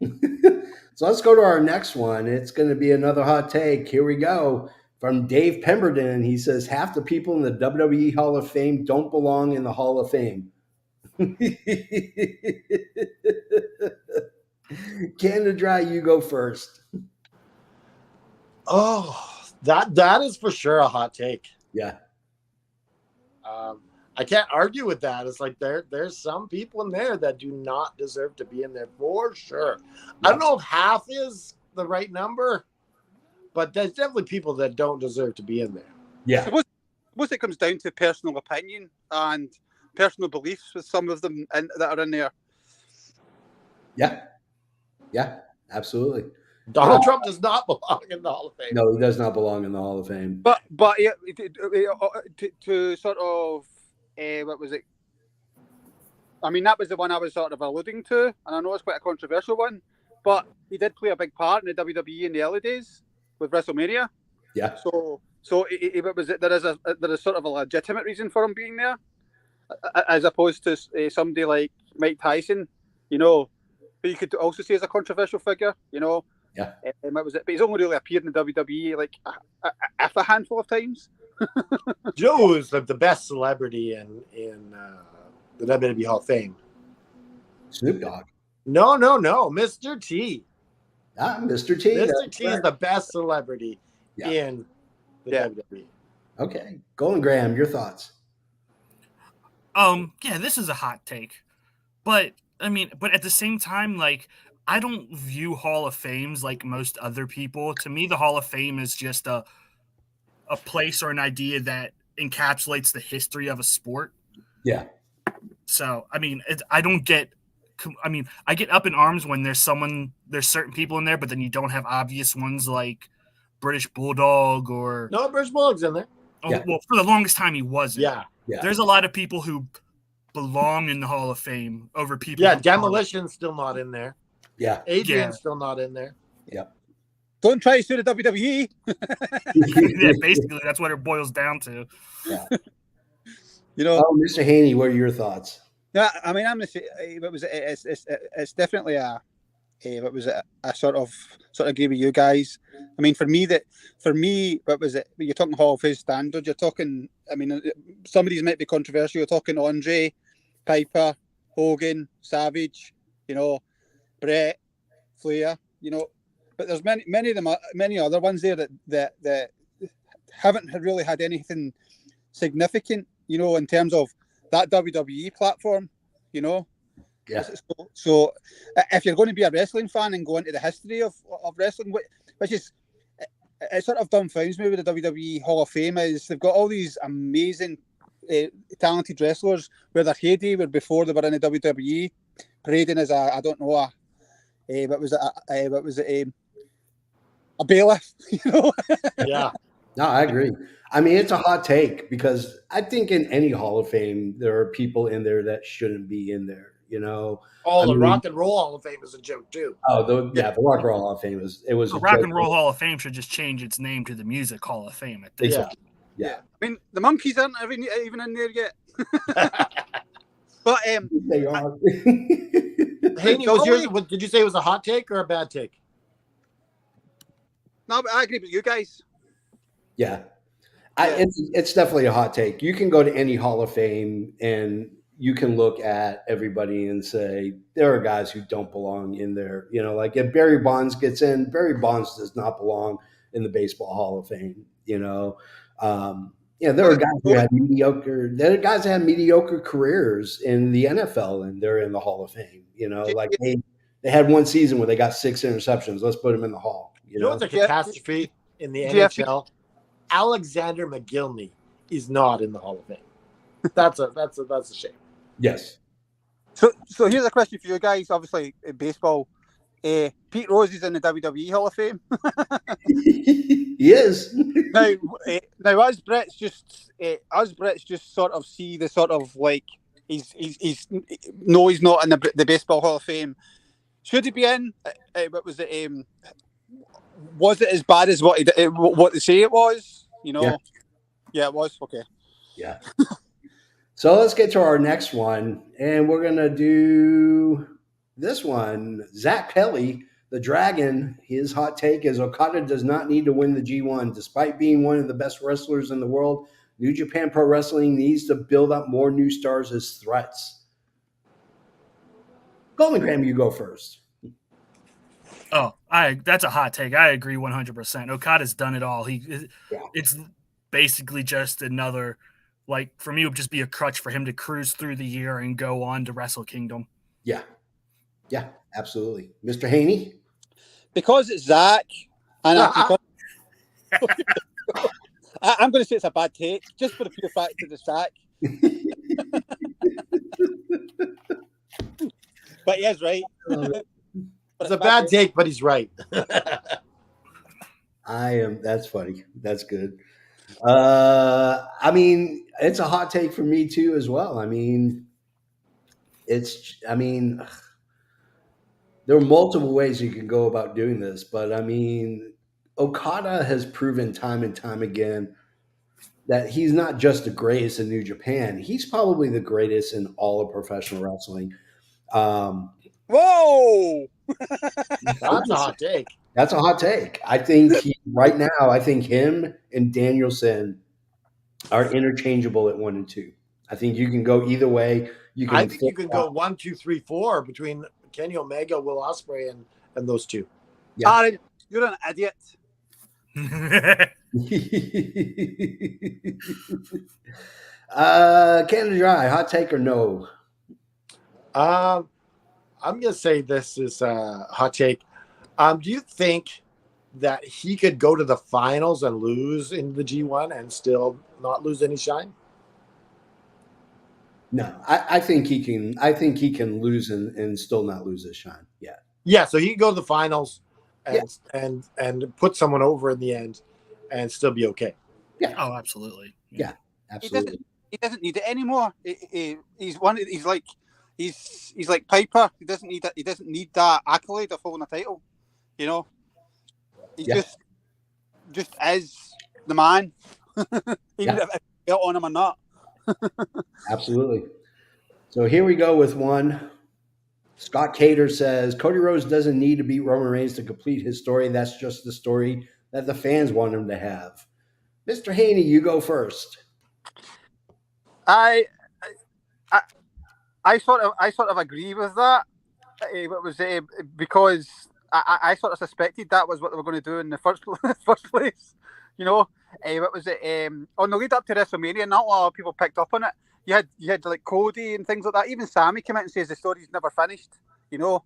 So let's go to our next one. It's going to be another hot take. Here we go. From Dave Pemberton, he says, half the people in the WWE Hall of Fame don't belong in the Hall of Fame. Canada Dry, you go first. Oh, that is for sure a hot take. Yeah. I can't argue with that. It's like there's some people in there that do not deserve to be in there for sure. I don't know if half is the right number, but there's definitely people that don't deserve to be in there. Yeah. I suppose it comes down to personal opinion and personal beliefs with some of them that are in there. Yeah. Yeah, absolutely. Donald Trump does not belong in the Hall of Fame. No, he does not belong in the Hall of Fame. But yeah, to sort of what was it? I mean, that was the one I was sort of alluding to, and I know it's quite a controversial one, but he did play a big part in the WWE in the early days with WrestleMania. Yeah. So it was there is sort of a legitimate reason for him being there, as opposed to somebody like Mike Tyson, you know, who you could also see as a controversial figure, you know. Yeah. What was it? But he's only really appeared in the WWE like a handful of times. Joe is the best celebrity in the WWE Hall of Fame. Snoop Dogg. No, Mr. T. Mr. T. Mr. T is the best celebrity in the WWE. Okay. Golden Graham, your thoughts? Yeah, this is a hot take. But at the same time, like, I don't view Hall of Fames like most other people. To me, the Hall of Fame is just a place or an idea that encapsulates the history of a sport. Yeah. So, I get up in arms when there's certain people in there, but then you don't have obvious ones like British Bulldog or... No, British Bulldog's in there. Oh, yeah. Well, for the longest time he wasn't. Yeah. There's a lot of people who belong in the Hall of Fame over people. Yeah, Demolition's still not in there. Yeah. Adrian's still not in there. Yeah. Don't try to sue the WWE. Yeah, basically, that's what it boils down to. Yeah. You know, Mr. Haney, what are your thoughts? Yeah, I mean, I'm gonna say it's definitely a sort of agree with you guys. I mean, for me, what was it? You're talking Hall of Fame standard. You're talking. I mean, some of these might be controversial. You're talking Andre, Piper, Hogan, Savage. You know, Brett, Flair. You know, but there's many other ones there that haven't really had anything significant. You know, in terms of that WWE platform. You know, Yeah. So if you're going to be a wrestling fan and go into the history of wrestling, which is it sort of dumbfounds me with the WWE Hall of Fame, is they've got all these amazing, talented wrestlers where their heyday were before they were in the WWE, parading as a bailiff, you know. Yeah. No, I agree. I mean, it's a hot take because I think in any Hall of Fame, there are people in there that shouldn't be in there. You know, Oh, I the mean, Rock and Roll Hall of Fame is a joke too. the Rock and Roll Hall of Fame it was The a Rock joke. and Roll Hall of Fame should just change its name to the Music Hall of Fame at this Exactly. Yeah. I mean, the monkeys aren't even in there yet. But They are. Haney, was yours? Did you say it was a hot take or a bad take? no, but I agree with you guys. Yeah. It's definitely a hot take. You can go to any Hall of Fame and you can look at everybody and say there are guys who don't belong in there. You know, like if Barry Bonds gets in, Barry Bonds does not belong in the Baseball Hall of Fame. You know, there are guys who had mediocre. There are guys that had mediocre careers in the NFL and they're in the Hall of Fame. You know, like they had one season where they got 6 interceptions. Let's put them in the Hall. You know, what's a catastrophe in the Jeff- NHL? Alexander McGillney is not in the Hall of Fame. That's a shame. Yes. So here's a question for you guys. Obviously, in baseball, Pete Rose is in the WWE Hall of Fame. He is. now, as Brett's just sort of see the sort of like he's not in the Baseball Hall of Fame. Should he be in? What was it? Was it as bad as what they say it was? You know, yeah, it was. Okay. Yeah. So let's get to our next one, and we're gonna do this one. Zach Pelly, the Dragon. His hot take is Okada does not need to win the G1, despite being one of the best wrestlers in the world. New Japan Pro Wrestling needs to build up more new stars as threats. Golden Graham, you go first. Oh, that's a hot take. I agree 100%. Okada's done it all. It's basically just another, like, for me, it would just be a crutch for him to cruise through the year and go on to Wrestle Kingdom. Yeah, absolutely, Mr. Haney. Because it's Zach, and I'm going to say it's a bad take, just for the pure fact that it's Zach. But he is right. It's a bad take, but he's right. That's funny. That's good. I mean, it's a hot take for me too, as well. I mean, there are multiple ways you can go about doing this, but I mean, Okada has proven time and time again that he's not just the greatest in New Japan. He's probably the greatest in all of professional wrestling. Whoa! That's a hot take. That's a hot take. I think right now, I think him and Danielson are interchangeable at 1 and 2. I think you can go either way. I think you can go 1, 2, 3, 4 between Kenny Omega, Will Ospreay, and those two. Yeah. You're an idiot. Canada Dry, hot take or no? I'm gonna say this is a hot take. Do you think that he could go to the finals and lose in the G1 and still not lose any shine? No, I think he can. I think he can lose and still not lose his shine. Yeah. Yeah, so he can go to the finals and put someone over in the end and still be okay. Yeah. Oh, absolutely. Yeah, absolutely. He doesn't need it anymore. He's like Piper. He doesn't need that. He doesn't need that accolade of holding a title. You know, he just is the man, even if it's built on him or not. Absolutely. So here we go with one. Scott Cater says Cody Rhodes doesn't need to beat Roman Reigns to complete his story. That's just the story that the fans want him to have. Mr. Haney, you go first. I sort of agree with that. It was because I sort of suspected that was what they were going to do in the first place. You know, what was it on the lead up to WrestleMania? Not a lot of people picked up on it. you had like Cody and things like that. Even Sammy came out and says the story's never finished. You know,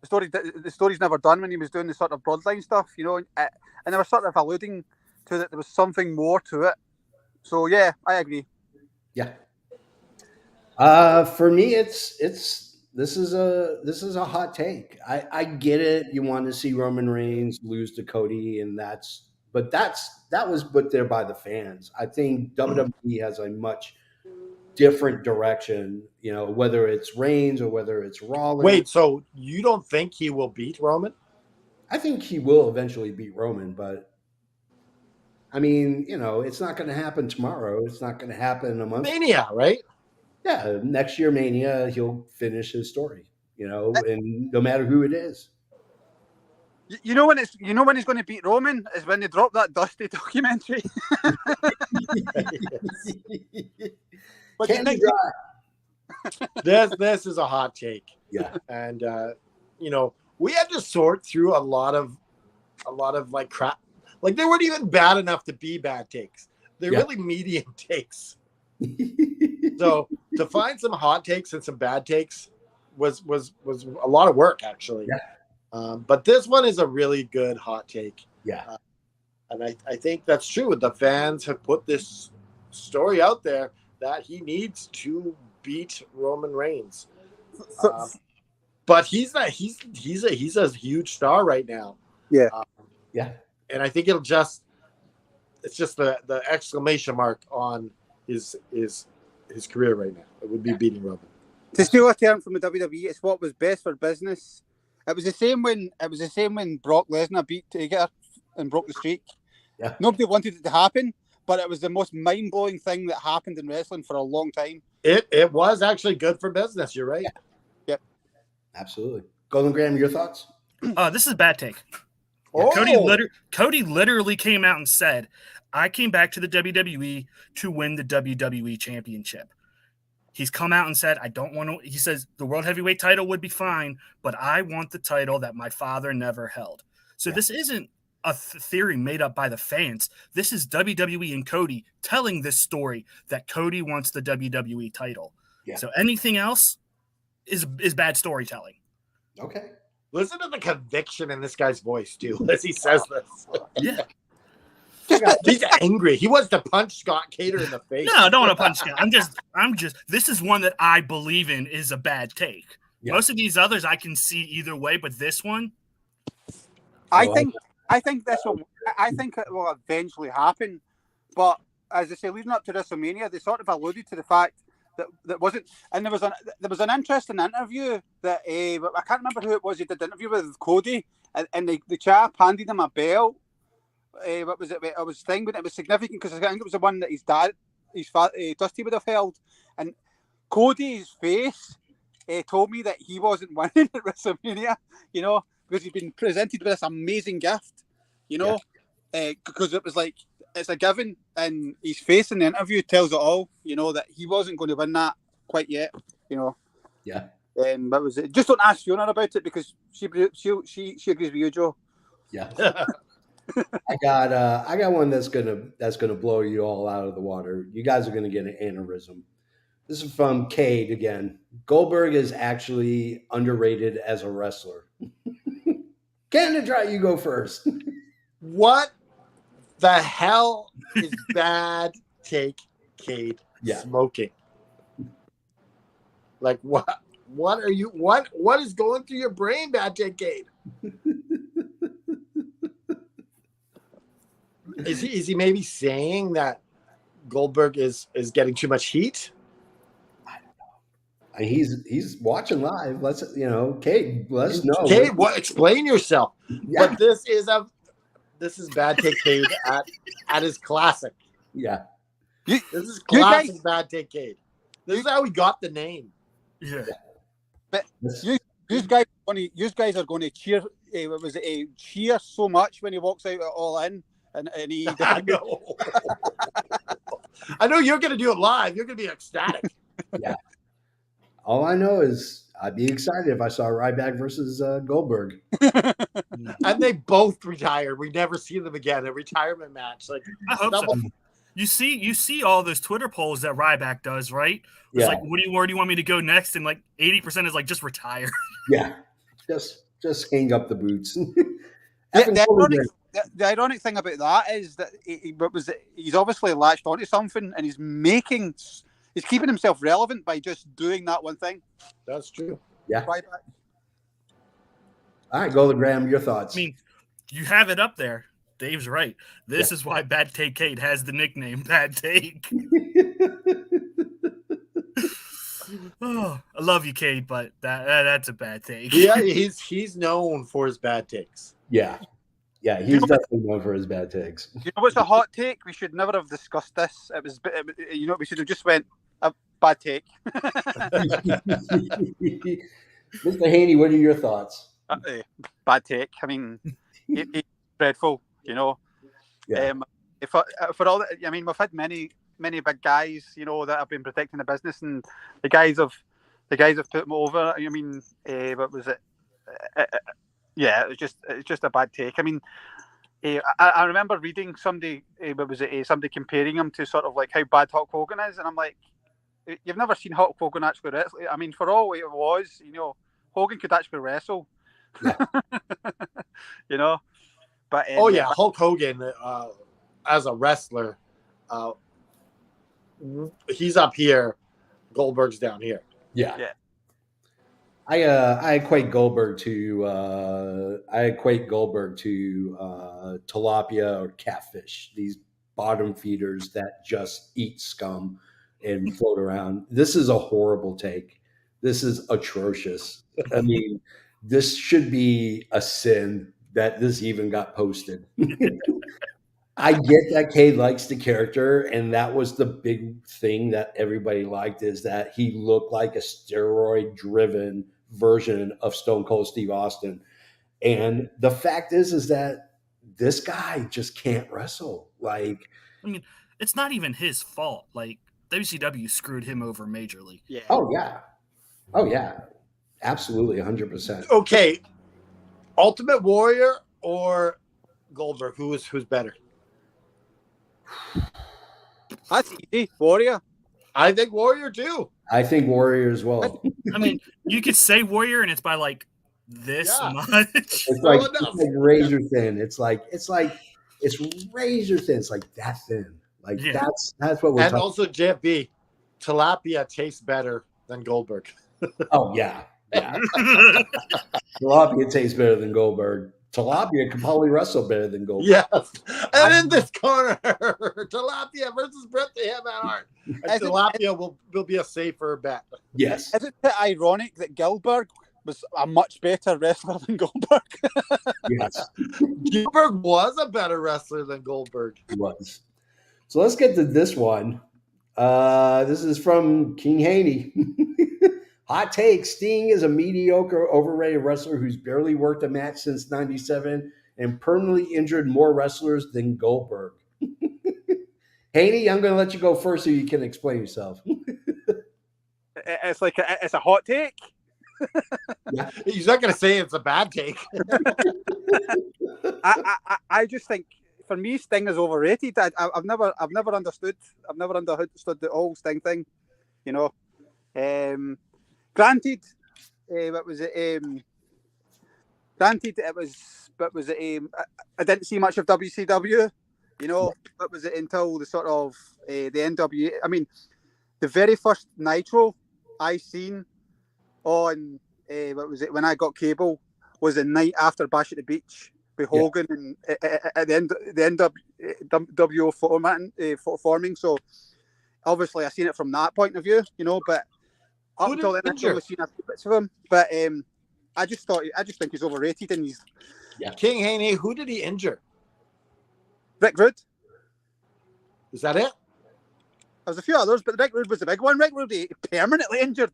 the story's never done when he was doing the sort of Bloodline stuff. You know, and they were sort of alluding to that there was something more to it. So yeah, I agree. Yeah. For me, this is a hot take. I get it. You want to see Roman Reigns lose to Cody, and that was put there by the fans. I think WWE has a much different direction. You know, whether it's Reigns or whether it's Rollins. Wait, so you don't think he will beat Roman? I think he will eventually beat Roman, but I mean, you know, it's not going to happen tomorrow. It's not going to happen in a month. Mania, right? Yeah, next year Mania, he'll finish his story. You know, and no matter who it is. You know when he's going to beat Roman is when they drop that Dusty documentary. But Candy dry. This is a hot take. Yeah, and you know, we had to sort through a lot of like crap. Like they weren't even bad enough to be bad takes. They're really medium takes. So to find some hot takes and some bad takes was a lot of work actually. Yeah. But this one is a really good hot take. Yeah. And I think that's true. The fans have put this story out there that he needs to beat Roman Reigns. But he's a huge star right now. Yeah. Yeah. And I think it's just the exclamation mark on his career right now. It would be beating Roman. To steal a term from the WWE, it's what was best for business. It was the same when Brock Lesnar beat Taker and broke the streak. Yeah. Nobody wanted it to happen, but it was the most mind-blowing thing that happened in wrestling for a long time. It was actually good for business. You're right. Yeah. Yep. Absolutely. Golden Graham, your thoughts? This is a bad take. Oh. Cody literally came out and said, I came back to the WWE to win the WWE Championship. He's come out and said, I don't want to. He says the World Heavyweight title would be fine, but I want the title that my father never held. So this isn't a theory made up by the fans. This is WWE and Cody telling this story that Cody wants the WWE title. Yeah. So anything else is bad storytelling. Okay. Listen to the conviction in this guy's voice too as he says this. Yeah. He's angry. He wants to punch Scott Cater in the face. No, I don't want to punch Scott. I'm just. This is one that I believe in is a bad take. Yeah. Most of these others I can see either way, but this one, I think it will eventually happen. But as I say, leading up to WrestleMania, they sort of alluded to the fact that wasn't. And there was an interesting interview that I can't remember who it was. He did the interview with Cody, and the chap handed him a belt. What was it? It was thing, but it was significant because I think it was the one that his dad, Dusty would have held, and Cody's face told me that he wasn't winning at WrestleMania. You know, because he'd been presented with this amazing gift. You know, because it was like it's a given, and his face in the interview tells it all. You know that he wasn't going to win that quite yet. You know. Yeah. But was it? Just don't ask Fiona about it because she agrees with you, Joe. Yeah. I got one that's gonna blow you all out of the water. You guys are gonna get an aneurysm. This is from Cade again. Goldberg is actually underrated as a wrestler. Canada Dry, you go first. What the hell is bad take, Cade? Yeah. Smoking. Like what? What are you? What is going through your brain, bad take, Cade? Is he maybe saying that Goldberg is getting too much heat? I don't know. He's watching live. Let's Cade, let us know. Cade, explain yourself. Yeah. But this is bad take Cade at his classic. Yeah. This is classic bad take Cade. This is how he got the name. yeah. But you guys are going to cheer. Cheer so much when he walks out All In. And he I know. I know you're going to do it live. You're going to be ecstatic. Yeah. All I know is I'd be excited if I saw Ryback versus Goldberg. And they both retired. We never see them again. A retirement match. Like I hope so. You see all those Twitter polls that Ryback does, right? It's Yeah. like, where do you want me to go next? And like 80% is like, just retire. Yeah. Just hang up the boots. The ironic thing about that is that he's obviously latched onto something, and he's keeping himself relevant by just doing that one thing. That's true. Yeah. Right. All right, Golden Graham, your thoughts. I mean, you have it up there. Dave's right. This is why Bad Take Kate has the nickname Bad Take. Oh, I love you, Kate, but that's a bad take. Yeah, he's known for his bad takes. Yeah, he's definitely known for his bad takes. You know what's a hot take? We should never have discussed this. We should have just went a bad take. Mr. Haney, what are your thoughts? Bad take. I mean, it's dreadful. Yeah. For all that, I mean, we've had many big guys, that have been protecting the business, and the guys have put them over. I mean, what was it? It's just a bad take. I mean, I remember reading somebody, somebody comparing him to sort of like how bad Hulk Hogan is, and I'm like, you've never seen Hulk Hogan actually wrestle. I mean, for all it was, Hogan could actually wrestle. Yeah. But Hulk Hogan as a wrestler, he's up here, Goldberg's down here. Yeah. I equate Goldberg to tilapia or catfish. These bottom feeders that just eat scum and float around. This is a horrible take. This is atrocious. I mean, this should be a sin that this even got posted. I get that Cade likes the character, and that was the big thing that everybody liked, is that he looked like a steroid-driven version of Stone Cold Steve Austin. And the fact is that this guy just can't wrestle. Like, I mean, it's not even his fault. Like, WCW screwed him over majorly. Yeah. Oh yeah, absolutely, 100%. Okay, Ultimate Warrior or Goldberg? Who's better? That's easy. Warrior. I think Warrior too. I think Warrior as well. I mean, you could say Warrior, and it's by like this much. It's like razor thin. It's razor thin. It's like that thin. Like that's what we're and talking. Also, JFB, tilapia tastes better than Goldberg. Oh yeah. Tilapia tastes better than Goldberg. Tilapia can probably wrestle better than Goldberg. Yes. And in this corner, tilapia versus Bret the Hitman Hart. And tilapia will be a safer bet. Yes. Is it ironic that Gilbert was a much better wrestler than Goldberg? Yes. Goldberg was a better wrestler than Goldberg. He was. So let's get to this one. This is from King Haney. Hot take: Sting is a mediocre, overrated wrestler who's barely worked a match since '97 and permanently injured more wrestlers than Goldberg. Haney, I'm going to let you go first so you can explain yourself. It's like it's a hot take. Yeah. He's not going to say it's a bad take. I just think, for me, Sting is overrated. I've never understood the whole Sting thing. Granted, what was it? Granted, it was. But was it? I didn't see much of WCW. What was it until the sort of the NWA? I mean, the very first Nitro I seen on what was it, when I got cable, was the night after Bash at the Beach with Hogan and at the end the NWO forming. So obviously I seen it from that point of view, but up until then I've only seen a few bits of him. But I just think he's overrated, and he's King Haney. Who did he injure? Rick Rude. Is that it? There's a few others, but Rick Rude was the big one. Rick Rude permanently injured.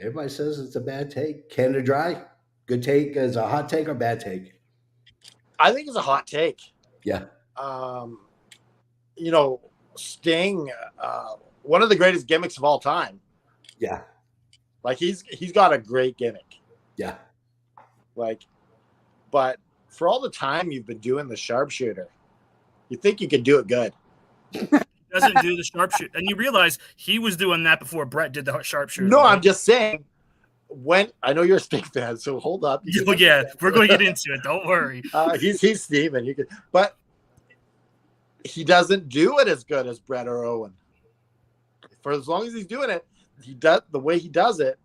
Everybody says it's a bad take. Canada Dry, good take. Is a hot take or bad take? I think it's a hot take. Yeah. Sting, one of the greatest gimmicks of all time. Yeah. Like he's got a great gimmick. Yeah. Like, but for all the time you've been doing the sharpshooter, you think you can do it good. Doesn't do the sharpshooter, and you realize he was doing that before Brett did the sharpshooter. No, right? I'm just saying. When I know you're a Sting fan, so hold up. Oh, yeah, we're going to get into it. Don't worry. He's steaming. You could, but he doesn't do it as good as Brett or Owen. For as long as he's doing it, he does the way he does it.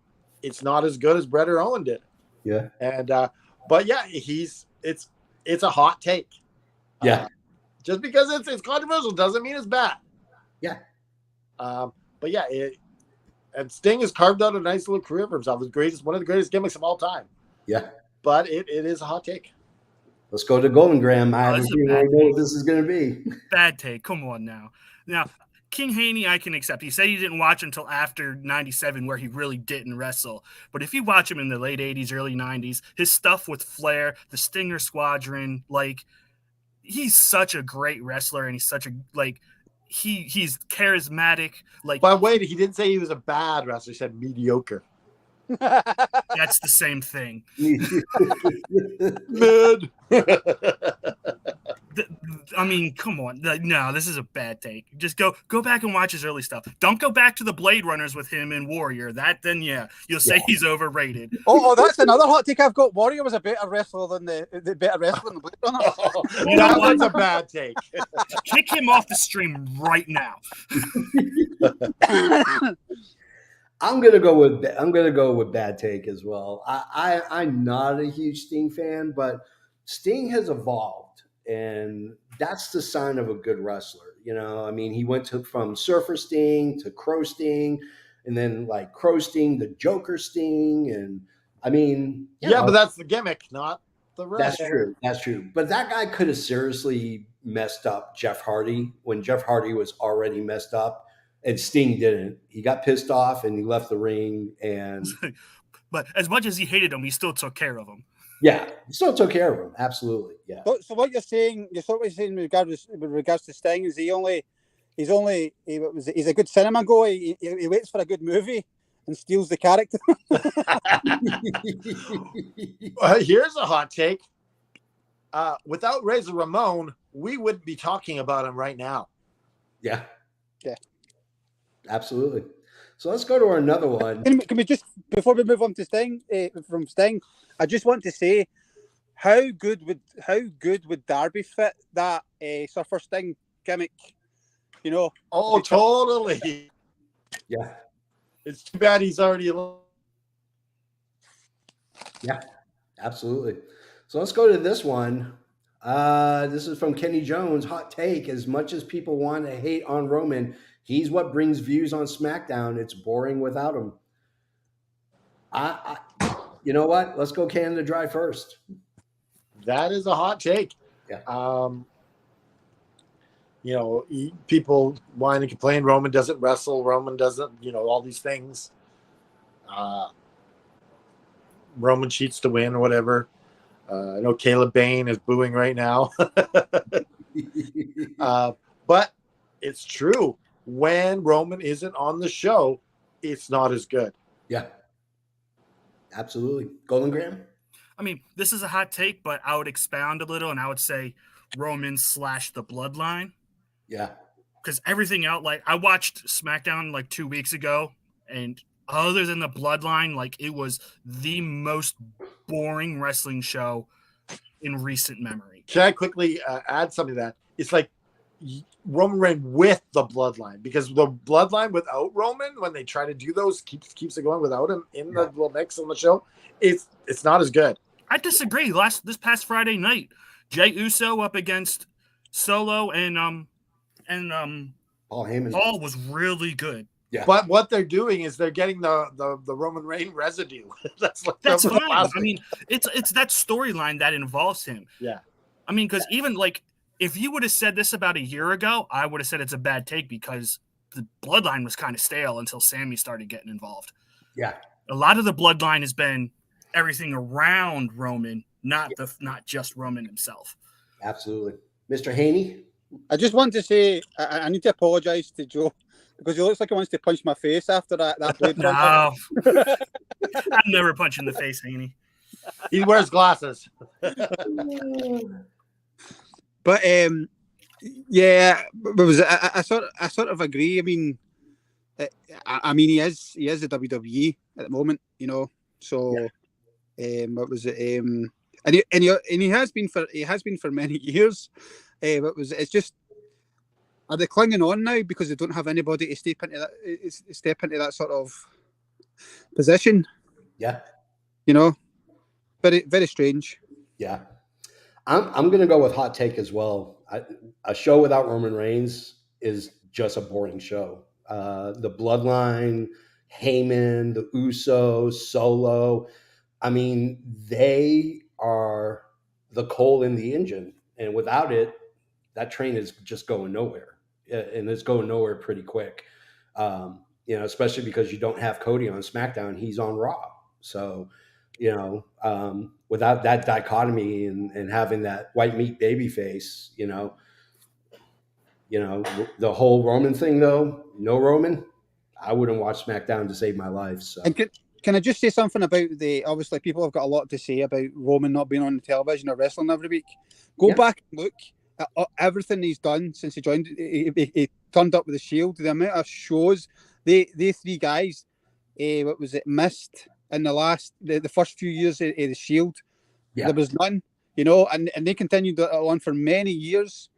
It's not as good as Brett or Owen did. Yeah. And but yeah, it's a hot take. Yeah. Just because it's controversial doesn't mean it's bad. Yeah. But yeah, and Sting has carved out a nice little career for himself. One of the greatest gimmicks of all time. Yeah. But it is a hot take. Let's go to Golden Graham. I this don't is a know bad what this is going to be. Bad take. Come on now. Now, King Haney, I can accept. He said he didn't watch until after 97, where he really didn't wrestle. But if you watch him in the late 80s, early 90s, his stuff with Flair, the Stinger Squadron, like, he's such a great wrestler, and he's such a, like, he's charismatic. Like, But wait, he didn't say he was a bad wrestler. He said mediocre. that's the same thing. Mid. I mean, come on. No, this is a bad take. Just go back and watch his early stuff. Don't go back to the Blade Runners with him in Warrior. Then you'll say he's overrated. Oh, that's another hot take I've got. Warrior was a better wrestler than the better wrestler than the Blade Runner. You know That what? was a bad take. Kick him off the stream right now. I'm gonna go with bad take as well. I'm not a huge Sting fan, but Sting has evolved, and that's the sign of a good wrestler. You know, I mean, he went from Surfer Sting to Crow Sting, and then like Crow Sting to Joker Sting, and I mean, Yeah, but that's the gimmick, not the rest. that's true. That's true. But that guy could have seriously messed up Jeff Hardy when Jeff Hardy was already messed up. And Sting didn't. He got pissed off and he left the ring. And But as much as he hated him, he still took care of him. yeah, he still took care of him. Absolutely. Yeah. So what you're saying, with regards to Sting, is he's a good cinema goer. He waits for a good movie and steals the character. Here's a hot take. Without Razor Ramon, we wouldn't be talking about him right now. Yeah. Yeah. Absolutely. So let's go to another one. Can we just, before we move on to Sting, from Sting, I just want to say how good would Darby fit that Surfer Sting gimmick? You know? Oh, totally. Yeah. It's too bad he's already alone. Yeah. Absolutely. So let's go to this one. This is from Kenny Jones. Hot take. As much as people want to hate on Roman, he's what brings views on SmackDown. It's boring without him. You know what? Let's go Canada Dry first. That is a hot take. Yeah. People whine and complain. Roman doesn't wrestle. Roman doesn't, all these things. Roman cheats to win or whatever. I know Caleb Bain is booing right now. But it's true. When Roman isn't on the show, it's not as good. Yeah. Absolutely. Golden Graham? I mean, this is a hot take, but I would expound a little and I would say Roman / the Bloodline. Yeah. Because everything else, like, I watched SmackDown like 2 weeks ago, and other than the Bloodline, like, it was the most boring wrestling show in recent memory. Can I quickly add something to that? It's like Roman Reigns with the Bloodline, because the Bloodline without Roman, when they try to do those, keeps it going without him in the little mix on the show. It's not as good. I disagree. This past Friday night, Jey Uso up against Solo and Paul Heyman. Paul was really good. Yeah. But what they're doing is they're getting the Roman Reigns residue. That's fine. I mean, it's that storyline that involves him. Yeah. I mean, because even like if you would have said this about a year ago, I would have said it's a bad take because the Bloodline was kind of stale until Sammy started getting involved. Yeah. A lot of the Bloodline has been everything around Roman, not just Roman himself. Absolutely. Mr. Haney? I just want to say I need to apologise to Joe because he looks like he wants to punch my face after that blade. No. I'm never punching the face, Haney. He wears glasses. But yeah, but was I sort of agree. I mean, I mean, he is the WWE at the moment, you know. So, what was it? And he has been for many years. What was it? It's just, are they clinging on now because they don't have anybody to step into that sort of position? Yeah. You know, very very strange. Yeah. I'm going to go with hot take as well. A show without Roman Reigns is just a boring show. The Bloodline, Heyman, the Usos, Solo. I mean, they are the coal in the engine, and without it, that train is just going nowhere, and it's going nowhere pretty quick. Especially because you don't have Cody on SmackDown; he's on Raw. So, without that dichotomy and having that white meat baby face, the whole Roman thing though, no Roman, I wouldn't watch SmackDown to save my life. So. And can I just say something about obviously people have got a lot to say about Roman not being on the television or wrestling every week. Go back and look at everything he's done since he joined. He turned up with the Shield. The amount of shows they three guys, what was it, missed in the first few years of the Shield. Yeah. There was none, and they continued on for many years,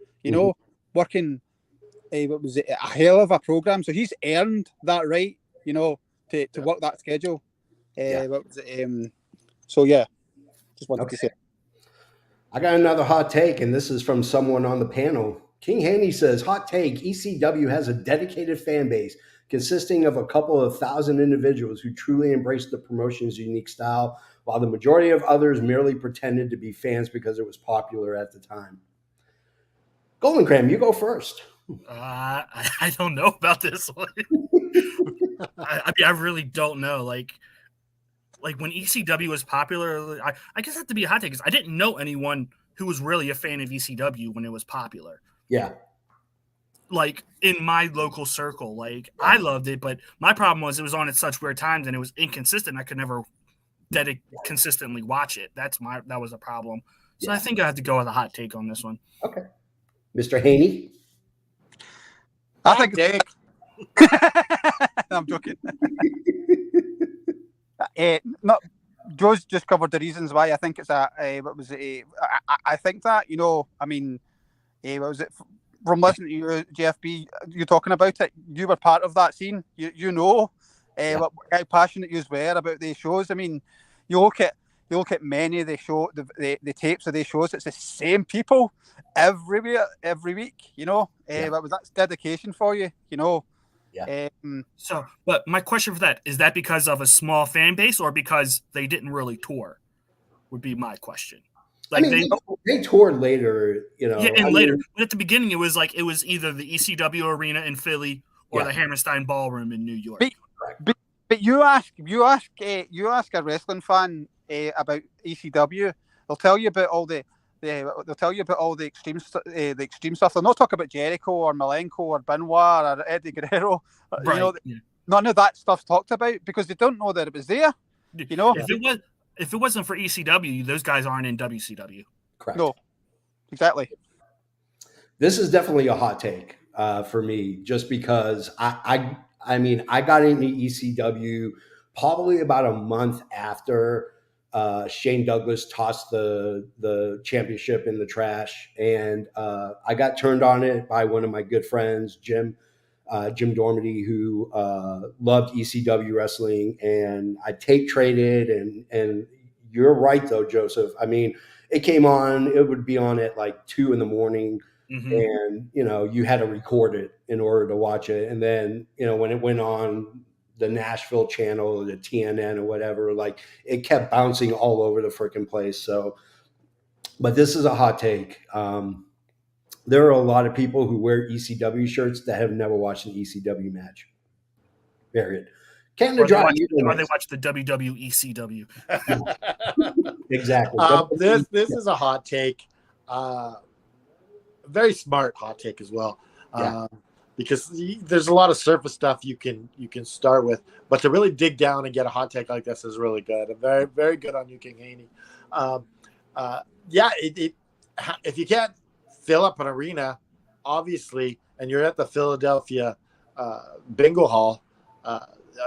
working. What was it, a hell of a program. So he's earned that right, to work that schedule. What was it? So yeah, just wanted to say. I got another hot take, and this is from someone on the panel. King Haney says, hot take, ECW has a dedicated fan base consisting of a couple of thousand individuals who truly embraced the promotion's unique style, while the majority of others merely pretended to be fans because it was popular at the time. Golden Cram, you go first. I don't know about this one. I mean, I really don't know. Like when ECW was popular, I guess it had to be a hot take because I didn't know anyone who was really a fan of ECW when it was popular. Yeah. Like in my local circle, like I loved it, but my problem was it was on at such weird times and it was inconsistent. I could never consistently watch it. That was a problem. So I think I have to go with a hot take on this one. Okay. Mr. Haney? I think I'm joking. Joe's just covered the reasons why I think it's I think that, I mean, what was it? From listening to you, JFB, you talking about it, you were part of that scene. What how passionate you were about these shows. I mean, you look at many of the tapes of these shows, it's the same people everywhere, every week, that's dedication for you, Yeah. So, but my question for that, is that because of a small fan base or because they didn't really tour? Would be my question. Like they toured later, Yeah, and later. But at the beginning, it was either the ECW arena in Philly or the Hammerstein Ballroom in New York. But you ask a wrestling fan about ECW, they'll tell you about all the extreme stuff. They'll not talk about Jericho or Malenko or Benoit or Eddie Guerrero. Right. None of that stuff's talked about because they don't know that it was there. If it wasn't for ECW, those guys aren't in WCW. Correct. No, exactly. This is definitely a hot take for me, just because I got into ECW probably about a month after Shane Douglas tossed the championship in the trash, and I got turned on it by one of my good friends, Jim Dormady, who loved ECW wrestling, and I tape traded. And you're right though, Joseph. I mean, it came on. It would be on at like 2 a.m, and you had to record it in order to watch it. And then when it went on the Nashville channel, the TNN or whatever, like it kept bouncing all over the freaking place. So, but this is a hot take. There are a lot of people who wear ECW shirts that have never watched an ECW match. Period. Canada Dry. Or they watch the WWECW. Exactly. This is a hot take. Very smart hot take as well. Yeah. because there's a lot of surface stuff you can start with, but to really dig down and get a hot take like this is really good. Very, very good on you, King Haney. If you can't fill up an arena, obviously, and you're at the Philadelphia Bingo Hall,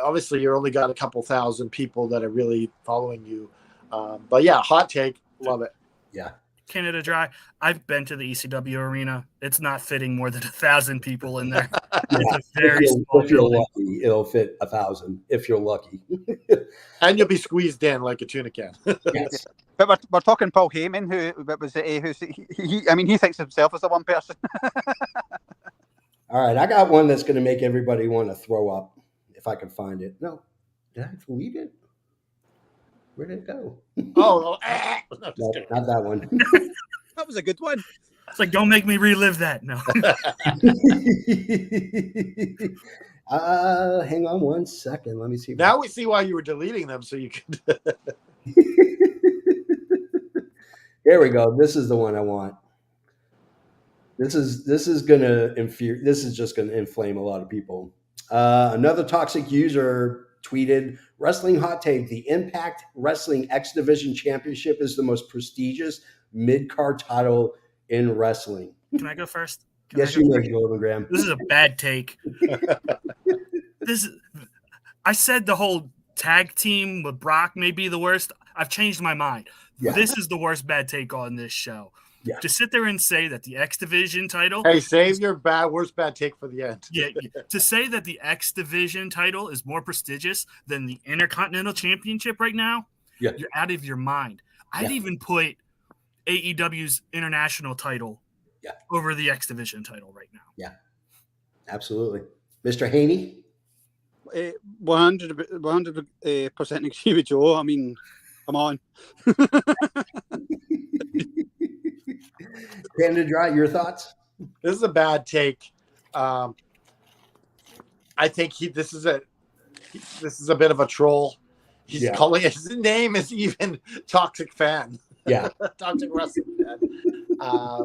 obviously you're only got a couple thousand people that are really following you. But yeah, hot take, love it. Yeah. Canada Dry. I've been to the ECW arena. It's not fitting more than 1,000 people in there. It's a very small if you're building. lucky, it'll fit 1,000 if you're lucky. And you'll be squeezed in like a tuna can. Yes. But we're talking Paul Heyman, he thinks himself as the one person. All right, I got one that's going to make everybody want to throw up if I can find it. No, did I leave it? Where did it go? No, No, not that one. That was a good one. It's like, don't make me relive that. No. Hang on one second. Let me see. now we see why you were deleting them, so you could. There we go. This is the one I want. This is just gonna inflame a lot of people. Another toxic user tweeted, "Wrestling hot take: the Impact Wrestling X Division Championship is the most prestigious mid-card title in wrestling." Can I go first? Yes, you may, Golden Graham. This is a bad take. I said the whole tag team with Brock may be the worst. I've changed my mind. Yeah. This is the worst bad take on this show. Yeah. To sit there and say that the X Division title. Hey, save your worst bad take for the end. Yeah. To say that the X Division title is more prestigious than the Intercontinental Championship right now, Yeah. you're out of your mind. I'd even put AEW's international title over the X Division title right now. Yeah, absolutely. Mr. Haney? 100% agree with Joe. I mean, come on. Canada Dry, your thoughts? This is a bad take. I think this is a bit of a troll. He's calling his name is even Toxic Fan. Yeah. Toxic Wrestling Fan.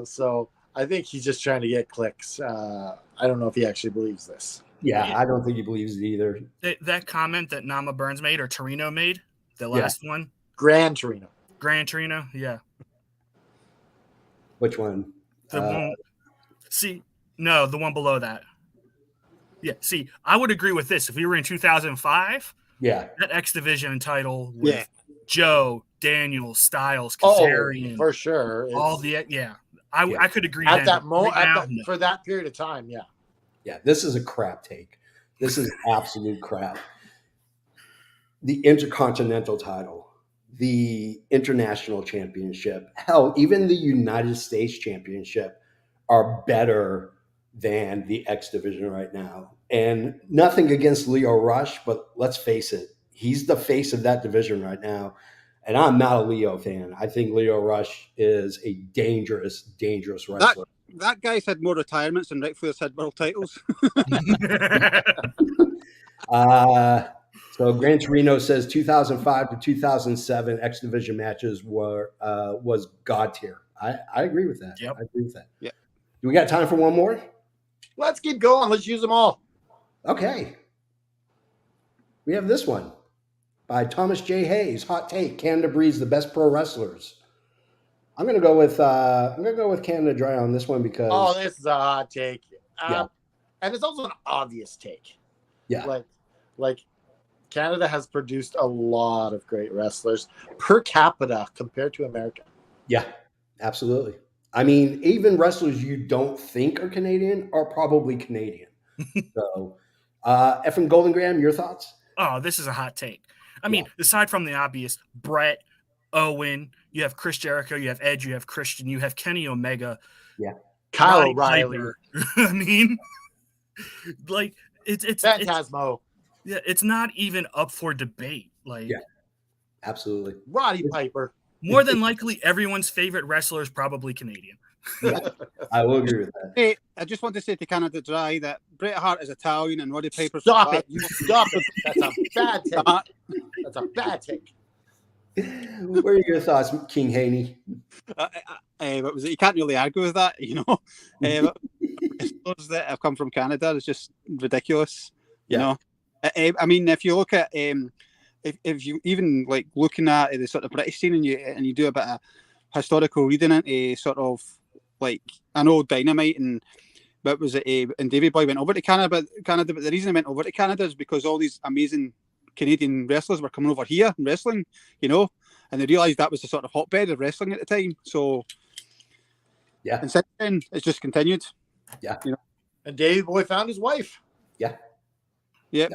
So I think he's just trying to get clicks. I don't know if he actually believes this. Yeah, I don't think he believes it either. That comment that Nama Burns made or Torino made, the last one. Gran Torino, yeah. Which one? The one below that. Yeah, see, I would agree with this. If we were in 2005, that X Division title with Joe, Daniel, Styles, Kazarian, for sure. I could agree at then, that moment right for that period of time. Yeah. Yeah, this is a crap take. This is absolute crap. The Intercontinental title, the International Championship, hell, even the United States Championship are better than the X Division right now. And nothing against Leo Rush, but let's face it, he's the face of that division right now. And I'm not a Leo fan. I think Leo Rush is a dangerous, dangerous wrestler. That guy's had more retirements than Ric Flair's had world titles. So Gran Torino says 2005 to 2007 X Division matches was god tier. I agree with that. Yep. I agree with that. Yeah. Do we got time for one more? Let's keep going. Let's use them all. Okay. We have this one by Thomas J. Hayes. Hot take: Canada breeds the best pro wrestlers. I'm gonna go with Canada Dry on this one because this is a hot take. And it's also an obvious take. Yeah. Like Canada has produced a lot of great wrestlers per capita compared to America. Yeah, absolutely. I mean, even wrestlers you don't think are Canadian are probably Canadian. So, Efren Golden Graham, your thoughts? Oh, this is a hot take. I mean, aside from the obvious, Brett, Owen, you have Chris Jericho, you have Edge, you have Christian, you have Kenny Omega. Yeah. Kyle O'Reilly. I mean, like it's Phantasmo. It's not even up for debate. Like, absolutely. Roddy Piper. More than likely, everyone's favorite wrestler is probably Canadian. Yeah, I will agree with that. Hey, I just want to say to Canada Dry that Bret Hart is Italian and Roddy Piper's Stop it. Stop it. That's a bad take. That's a bad take. What are your thoughts, King Haney? What was it? You can't really argue with that, you know. wrestlers that have come from Canada is just ridiculous. You Yeah. know, I mean, if you look at if you even like looking at the sort of British scene and you do a bit of historical reading into sort of like I know Dynamite and but was it and Davey Boy went over to Canada, but the reason he went over to Canada is because all these amazing Canadian wrestlers were coming over here and wrestling, you know, and they realised that was the sort of hotbed of wrestling at the time. So Yeah. and since then it's just continued. Yeah. You know? And Davey Boy found his wife. Yeah. Yeah.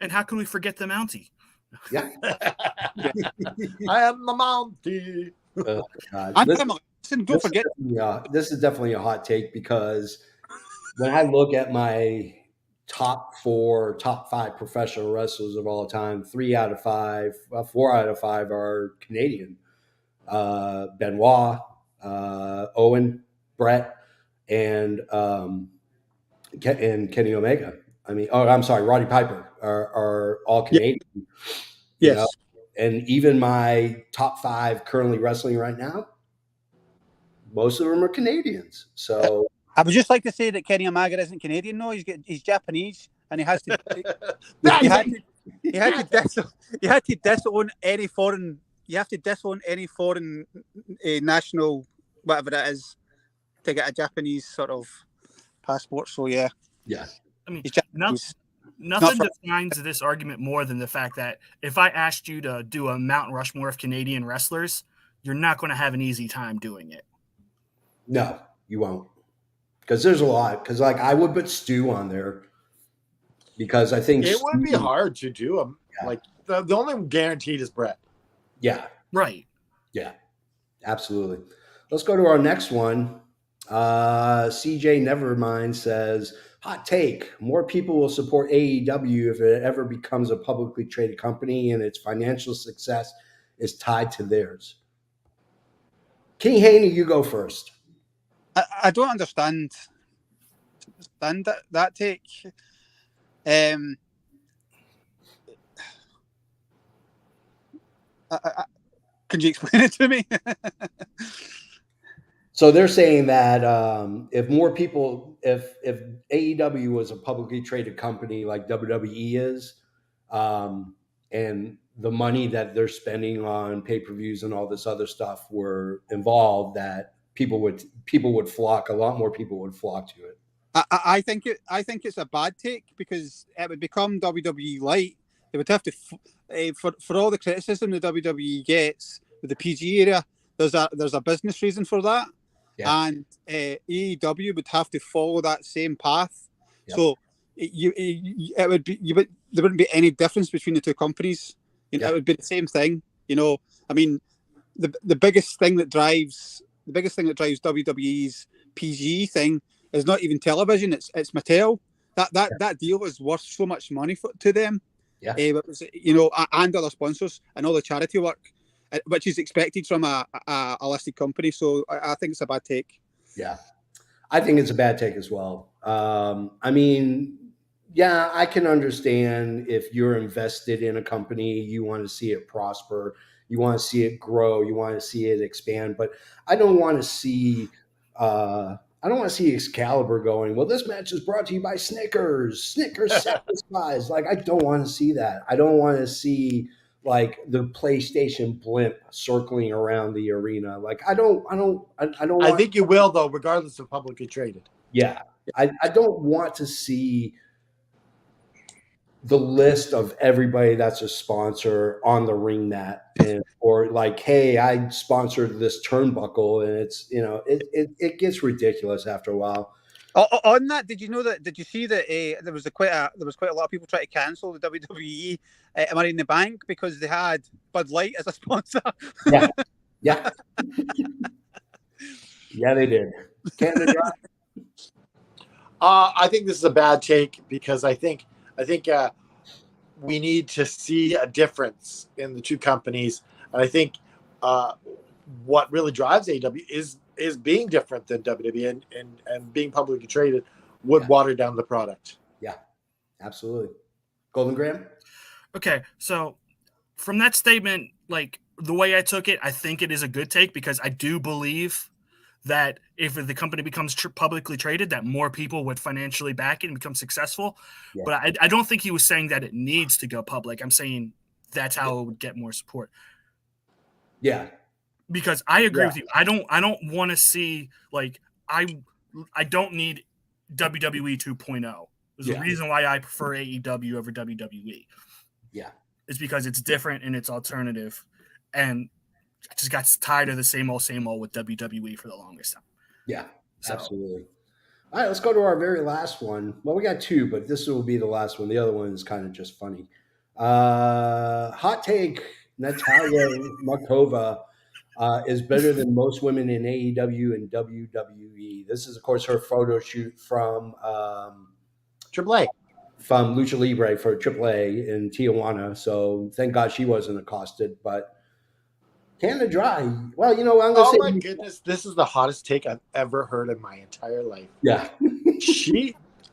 And how can we forget the Mountie? Yeah. I am the Mountie. Oh, God. And Listen, don't forget. This is definitely a hot take because when I look at my top 5 professional wrestlers of all time, 4 out of 5 are Canadian. Benoit, Owen, Brett, and Kenny Omega. I mean, I'm sorry, Roddy Piper are all Canadian. Yes. Know? And even my top 5 currently wrestling right now, most of them are Canadians. So I would just like to say that Kenny Omega isn't Canadian, no. He's Japanese, and he has to. he had to disown any foreign. You have to disown any foreign national, whatever it is, to get a Japanese sort of passport. So yeah. I mean, He's Japanese. nothing defines this argument more than the fact that if I asked you to do a Mount Rushmore of Canadian wrestlers, you're not going to have an easy time doing it. No, you won't. Because there's a lot. Because like I would put Stu on there because I think it would be hard to do them. Yeah. Like the only guaranteed is Brett. Yeah. Right. Yeah. Absolutely. Let's go to our next one. CJ Nevermind says, hot take. More people will support AEW if it ever becomes a publicly traded company and its financial success is tied to theirs. King Haney, you go first. I don't understand that take. Can you explain it to me? So they're saying that if more people, if AEW was a publicly traded company like WWE is, and the money that they're spending on pay-per-views and all this other stuff were involved, that people would flock. A lot more people would flock to it. I think it's a bad take because it would become WWE light. They would have to for all the criticism the WWE gets with the PG area. There's a business reason for that, and AEW would have to follow that same path. Yep. So there wouldn't be any difference between the two companies. You know, it would be the same thing. You know, I mean, the biggest thing that drives WWE's PG thing is not even television. It's Mattel. That deal is worth so much money to them. Yeah. You know, and other sponsors and all the charity work, which is expected from a listed company. So I think it's a bad take. Yeah, I think it's a bad take as well. I mean, yeah, I can understand if you're invested in a company, you want to see it prosper, you want to see it grow, you want to see it expand. But I don't want to see Excalibur going, well, this match is brought to you by Snickers satisfies. Like, I don't want to see that. I don't want to see like the PlayStation blimp circling around the arena. Like, I think you will, though, regardless of publicly traded. Yeah. I don't want to see the list of everybody that's a sponsor on the ring mat, or like, hey, I sponsored this turnbuckle, and it's, you know, it gets ridiculous after a while. On that, did you see that there was quite a lot of people trying to cancel the WWE Money in the Bank because they had Bud Light as a sponsor? Yeah, they did. Canada Dry. I think this is a bad take because I think we need to see a difference in the two companies, and I think what really drives AEW is being different than WWE, and being publicly traded would water down the product. Yeah, absolutely. Golden Graham? Okay, so from that statement, like the way I took it, I think it is a good take because I do believe that if the company becomes publicly traded, that more people would financially back it and become successful. Yeah. But I don't think he was saying that it needs to go public. I'm saying that's how it would get more support. Yeah. Because I agree Yeah. with you. I don't want to see like I don't need WWE 2.0. There's a reason why I prefer AEW over WWE. Yeah. It's because it's different and it's alternative. And I just got tired of the same old with WWE for the longest time. Yeah, absolutely. All right, let's go to our very last one. Well, we got two, but this will be the last one. The other one is kind of just funny. Hot take: Natalia Markova is better than most women in AEW and WWE. This is, of course, her photo shoot from AAA. From Lucha Libre for AAA in Tijuana. So thank God she wasn't accosted. But Canada Dry, well, I'm going to say. Oh my goodness, this is the hottest take I've ever heard in my entire life. Yeah.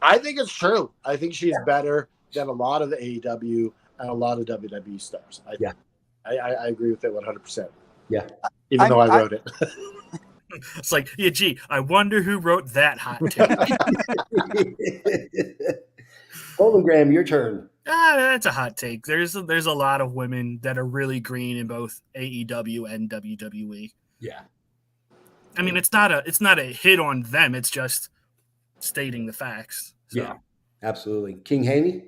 I think it's true. I think she's better than a lot of the AEW and a lot of WWE stars. I agree with it 100%. Yeah. Even though I wrote it. It's like, yeah, gee, I wonder who wrote that hot take. Golden Graham, your turn. That's a hot take. There's a lot of women that are really green in both AEW and WWE. Yeah. I mean, it's not a hit on them. It's just stating the facts. So. Yeah, absolutely. King Haney?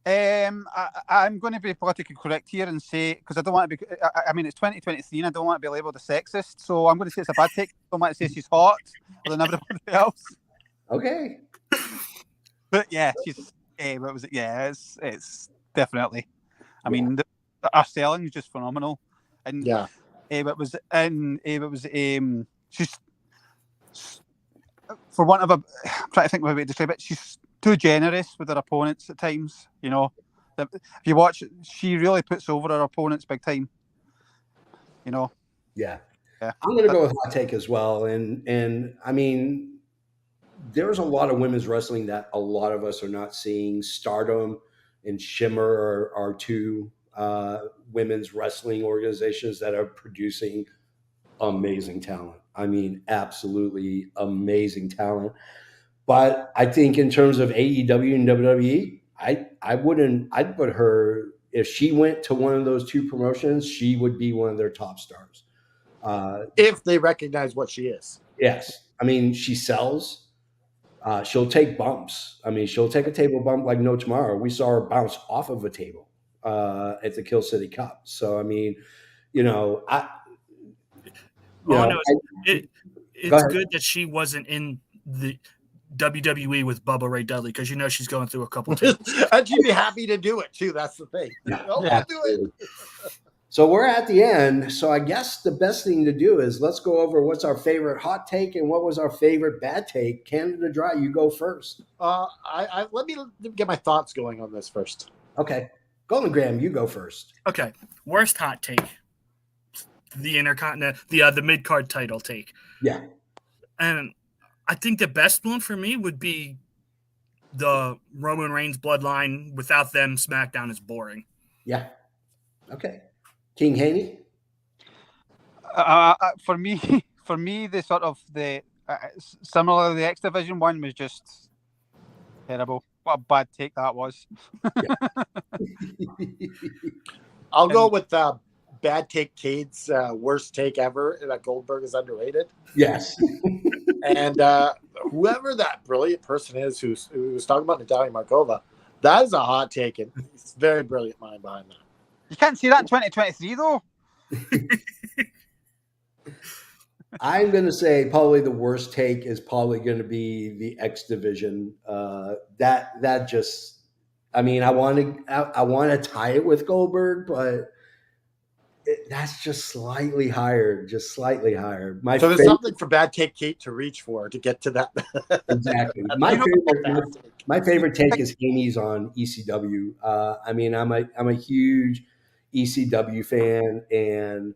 I'm going to be politically correct here and say, because I don't want to be, I mean, it's 2023 and I don't want to be labelled a sexist, so I'm going to say it's a bad take. I don't want to say she's hot other than everybody else. Okay. But yeah, she's, what was it? Yeah, it's definitely. I mean, our selling is just phenomenal. And yeah. She's, for one of a, I'm trying to think of a way to describe it, she's too generous with her opponents at times. If you watch, she really puts over her opponents big time. Yeah. I'm going to go with hot take as well. And I mean, there's a lot of women's wrestling that a lot of us are not seeing. Stardom and Shimmer are two women's wrestling organizations that are producing amazing talent. I mean, absolutely amazing talent. But I think in terms of AEW and WWE, I'd put her, if she went to one of those two promotions, she would be one of their top stars. If they recognize what she is. Yes. I mean, she sells. She'll take bumps. I mean, she'll take a table bump like no tomorrow. We saw her bounce off of a table at the Kill City Cup. So, I mean, it's good that she wasn't in the WWE with Bubba Ray Dudley, because she's going through a couple of and she'd be happy to do it too. That's the thing. I'll do it. So we're at the end. So I guess the best thing to do is let's go over what's our favorite hot take and what was our favorite bad take. Canada Dry, you go first. Let me get my thoughts going on this first. Okay. Golden Graham, you go first. Okay. Worst hot take. The Intercontinental, the mid-card title take. Yeah. And I think the best one for me would be the Roman Reigns bloodline. Without them, SmackDown is boring. Yeah. Okay. King Haney? For me, the sort of similar, the X Division one was just terrible. What a bad take that was. I'll go with bad take Cade's worst take ever, that Goldberg is underrated. Yes. And whoever that brilliant person is who was talking about Natalia Markova, that is a hot take, and it's very brilliant mind behind that. You can't see that in 2023, though. I'm going to say probably the worst take is probably going to be the X Division. That just, I mean, I want to tie it with Goldberg, but that's just slightly higher. So there's something for bad take Kate to reach for to get to that. Exactly. My favorite take is Haney's on ECW. I mean, I'm a huge ECW fan, and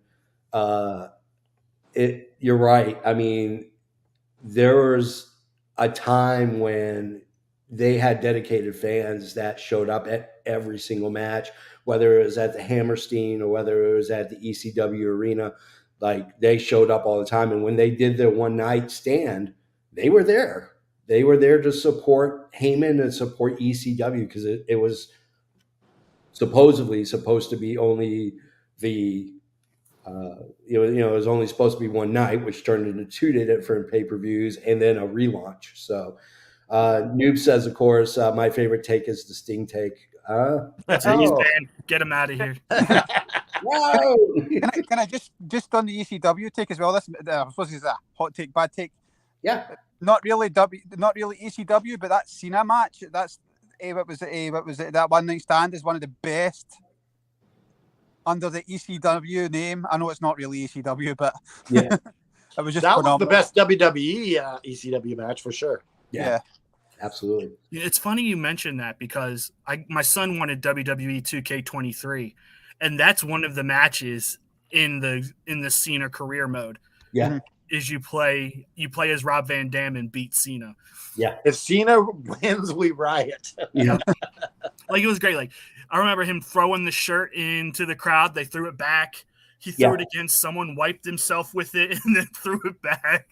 you're right. I mean, there was a time when they had dedicated fans that showed up at every single match, whether it was at the Hammerstein or whether it was at the ECW arena. Like they showed up all the time. And when they did their one night stand, they were there. They were there to support Heyman and support ECW because it was supposedly supposed to be only the it was only supposed to be one night, which turned into 2 different pay-per-views and then a relaunch. So Noob says, of course, my favorite take is the Sting take. That's it. He's banned. Get him out of here. Whoa! Can I just on the ECW take as well? This I suppose is a hot take, bad take. Yeah, Not really ECW, but that Cena match. That's what was it? That one night stand is one of the best under the ECW name. I know it's not really ECW, but yeah, it was just That phenomenal. was the best WWE ECW match for sure. Yeah. absolutely. It's funny you mentioned that because my son wanted WWE 2K23, and that's one of the matches in the Cena career mode. Yeah, Is you play as Rob Van Dam and beat Cena. yeah, If Cena wins, we riot. yeah. Like it was great. Like I remember him throwing the shirt into the crowd. They threw it back. He threw it against someone, wiped himself with it, and then threw it back.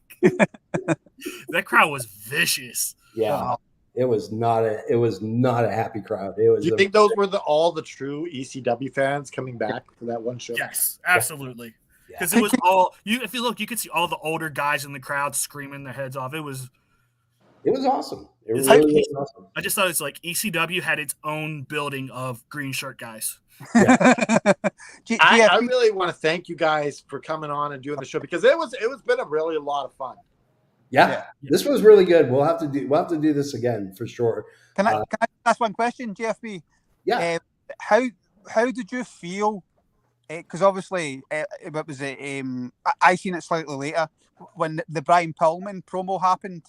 That crowd was vicious. Yeah. It was not a happy crowd. It was. Do you think those were all the true ECW fans coming back for that one show? Yes, absolutely. Because it was all if you look, you could see all the older guys in the crowd screaming their heads off. It was awesome. It It's really like- was awesome. I just thought it's like ECW had its own building of green shirt guys. I really want to thank you guys for coming on and doing the show because it was been a really lot of fun. Yeah, this was really good. We'll have to do this again for sure. Can I ask one question, JFB? Yeah. How did you feel? Because obviously, it was I seen it slightly later when the Brian Pillman promo happened.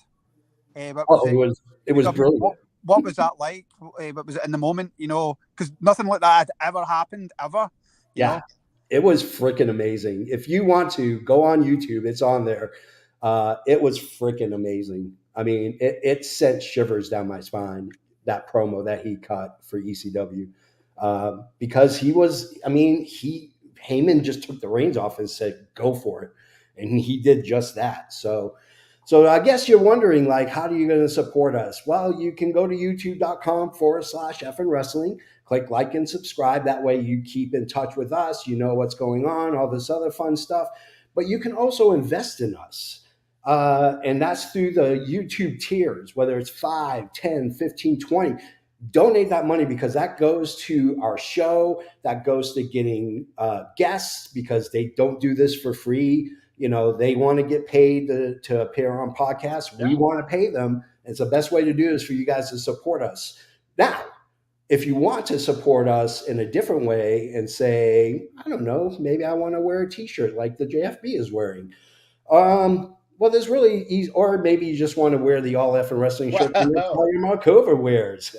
It was brilliant. What was that like? What was it in the moment? Because nothing like that had ever happened ever. you know? It was freaking amazing. If you want to go on YouTube, it's on there. It was freaking amazing. I mean, it sent shivers down my spine, that promo that he cut for ECW. Because Heyman just took the reins off and said, go for it. And he did just that. So I guess you're wondering, like, how are you going to support us? Well, you can go to youtube.com/effing wrestling, click like and subscribe. That way you keep in touch with us. You know what's going on, all this other fun stuff. But you can also invest in us. And that's through the YouTube tiers, whether it's 5, 10, 15, 20. Donate that money because that goes to our show. That goes to getting guests because they don't do this for free. They want to get paid to appear on podcasts. Yeah. We want to pay them. It's the best way to do is for you guys to support us. Now, if you want to support us in a different way and say, I don't know, maybe I want to wear a t-shirt like the JFB is wearing. Well, there's really easy, or maybe you just want to wear the All Effing Wrestling shirt that Natalia Markova wears.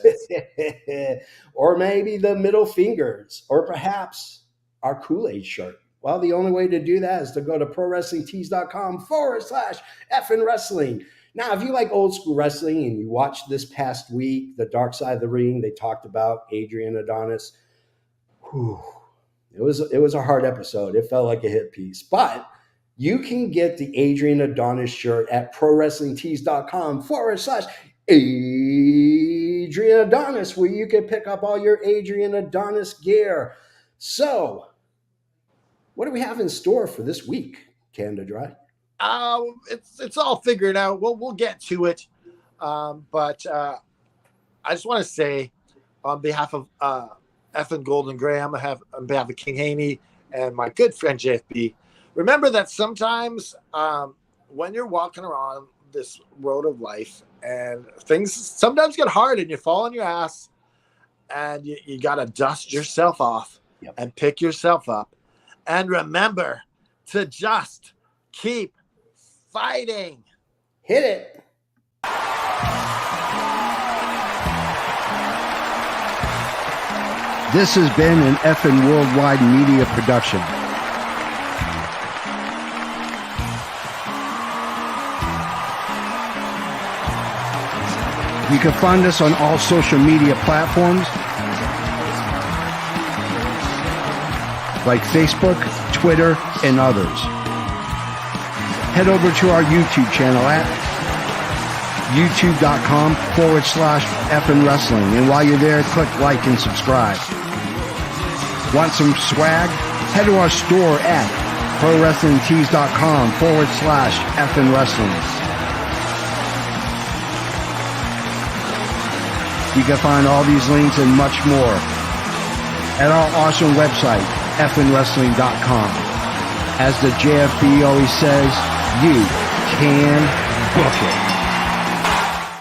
Or maybe the middle fingers, or perhaps our Kool-Aid shirt. Well, the only way to do that is to go to prowrestlingtees.com/effing wrestling. Now, if you like old school wrestling and you watched this past week, The Dark Side of the Ring, they talked about Adrian Adonis. Whew. It was a hard episode. It felt like a hit piece. But you can get the Adrian Adonis shirt at prowrestlingtees.com/Adrian Adonis, where you can pick up all your Adrian Adonis gear. So, what do we have in store for this week, Canada Dry? It's all figured out. We'll get to it. But I just want to say, on behalf of Effin Golden Graham, on behalf of King Haney and my good friend JFB, remember that sometimes when you're walking around this road of life and things sometimes get hard and you fall on your ass and you got to dust yourself off and pick yourself up. And remember to just keep fighting. Hit it. This has been an effing worldwide media production. You can find us on all social media platforms like Facebook, Twitter, and others. head over to our YouTube channel at youtube.com/effin wrestling. And while you're there, click like and subscribe. Want some swag? Head to our store at prowrestlingtees.com/effin wrestling. You can find all these links and much more at our awesome website, effinwrestling.com. As the JFB always says, you can book it.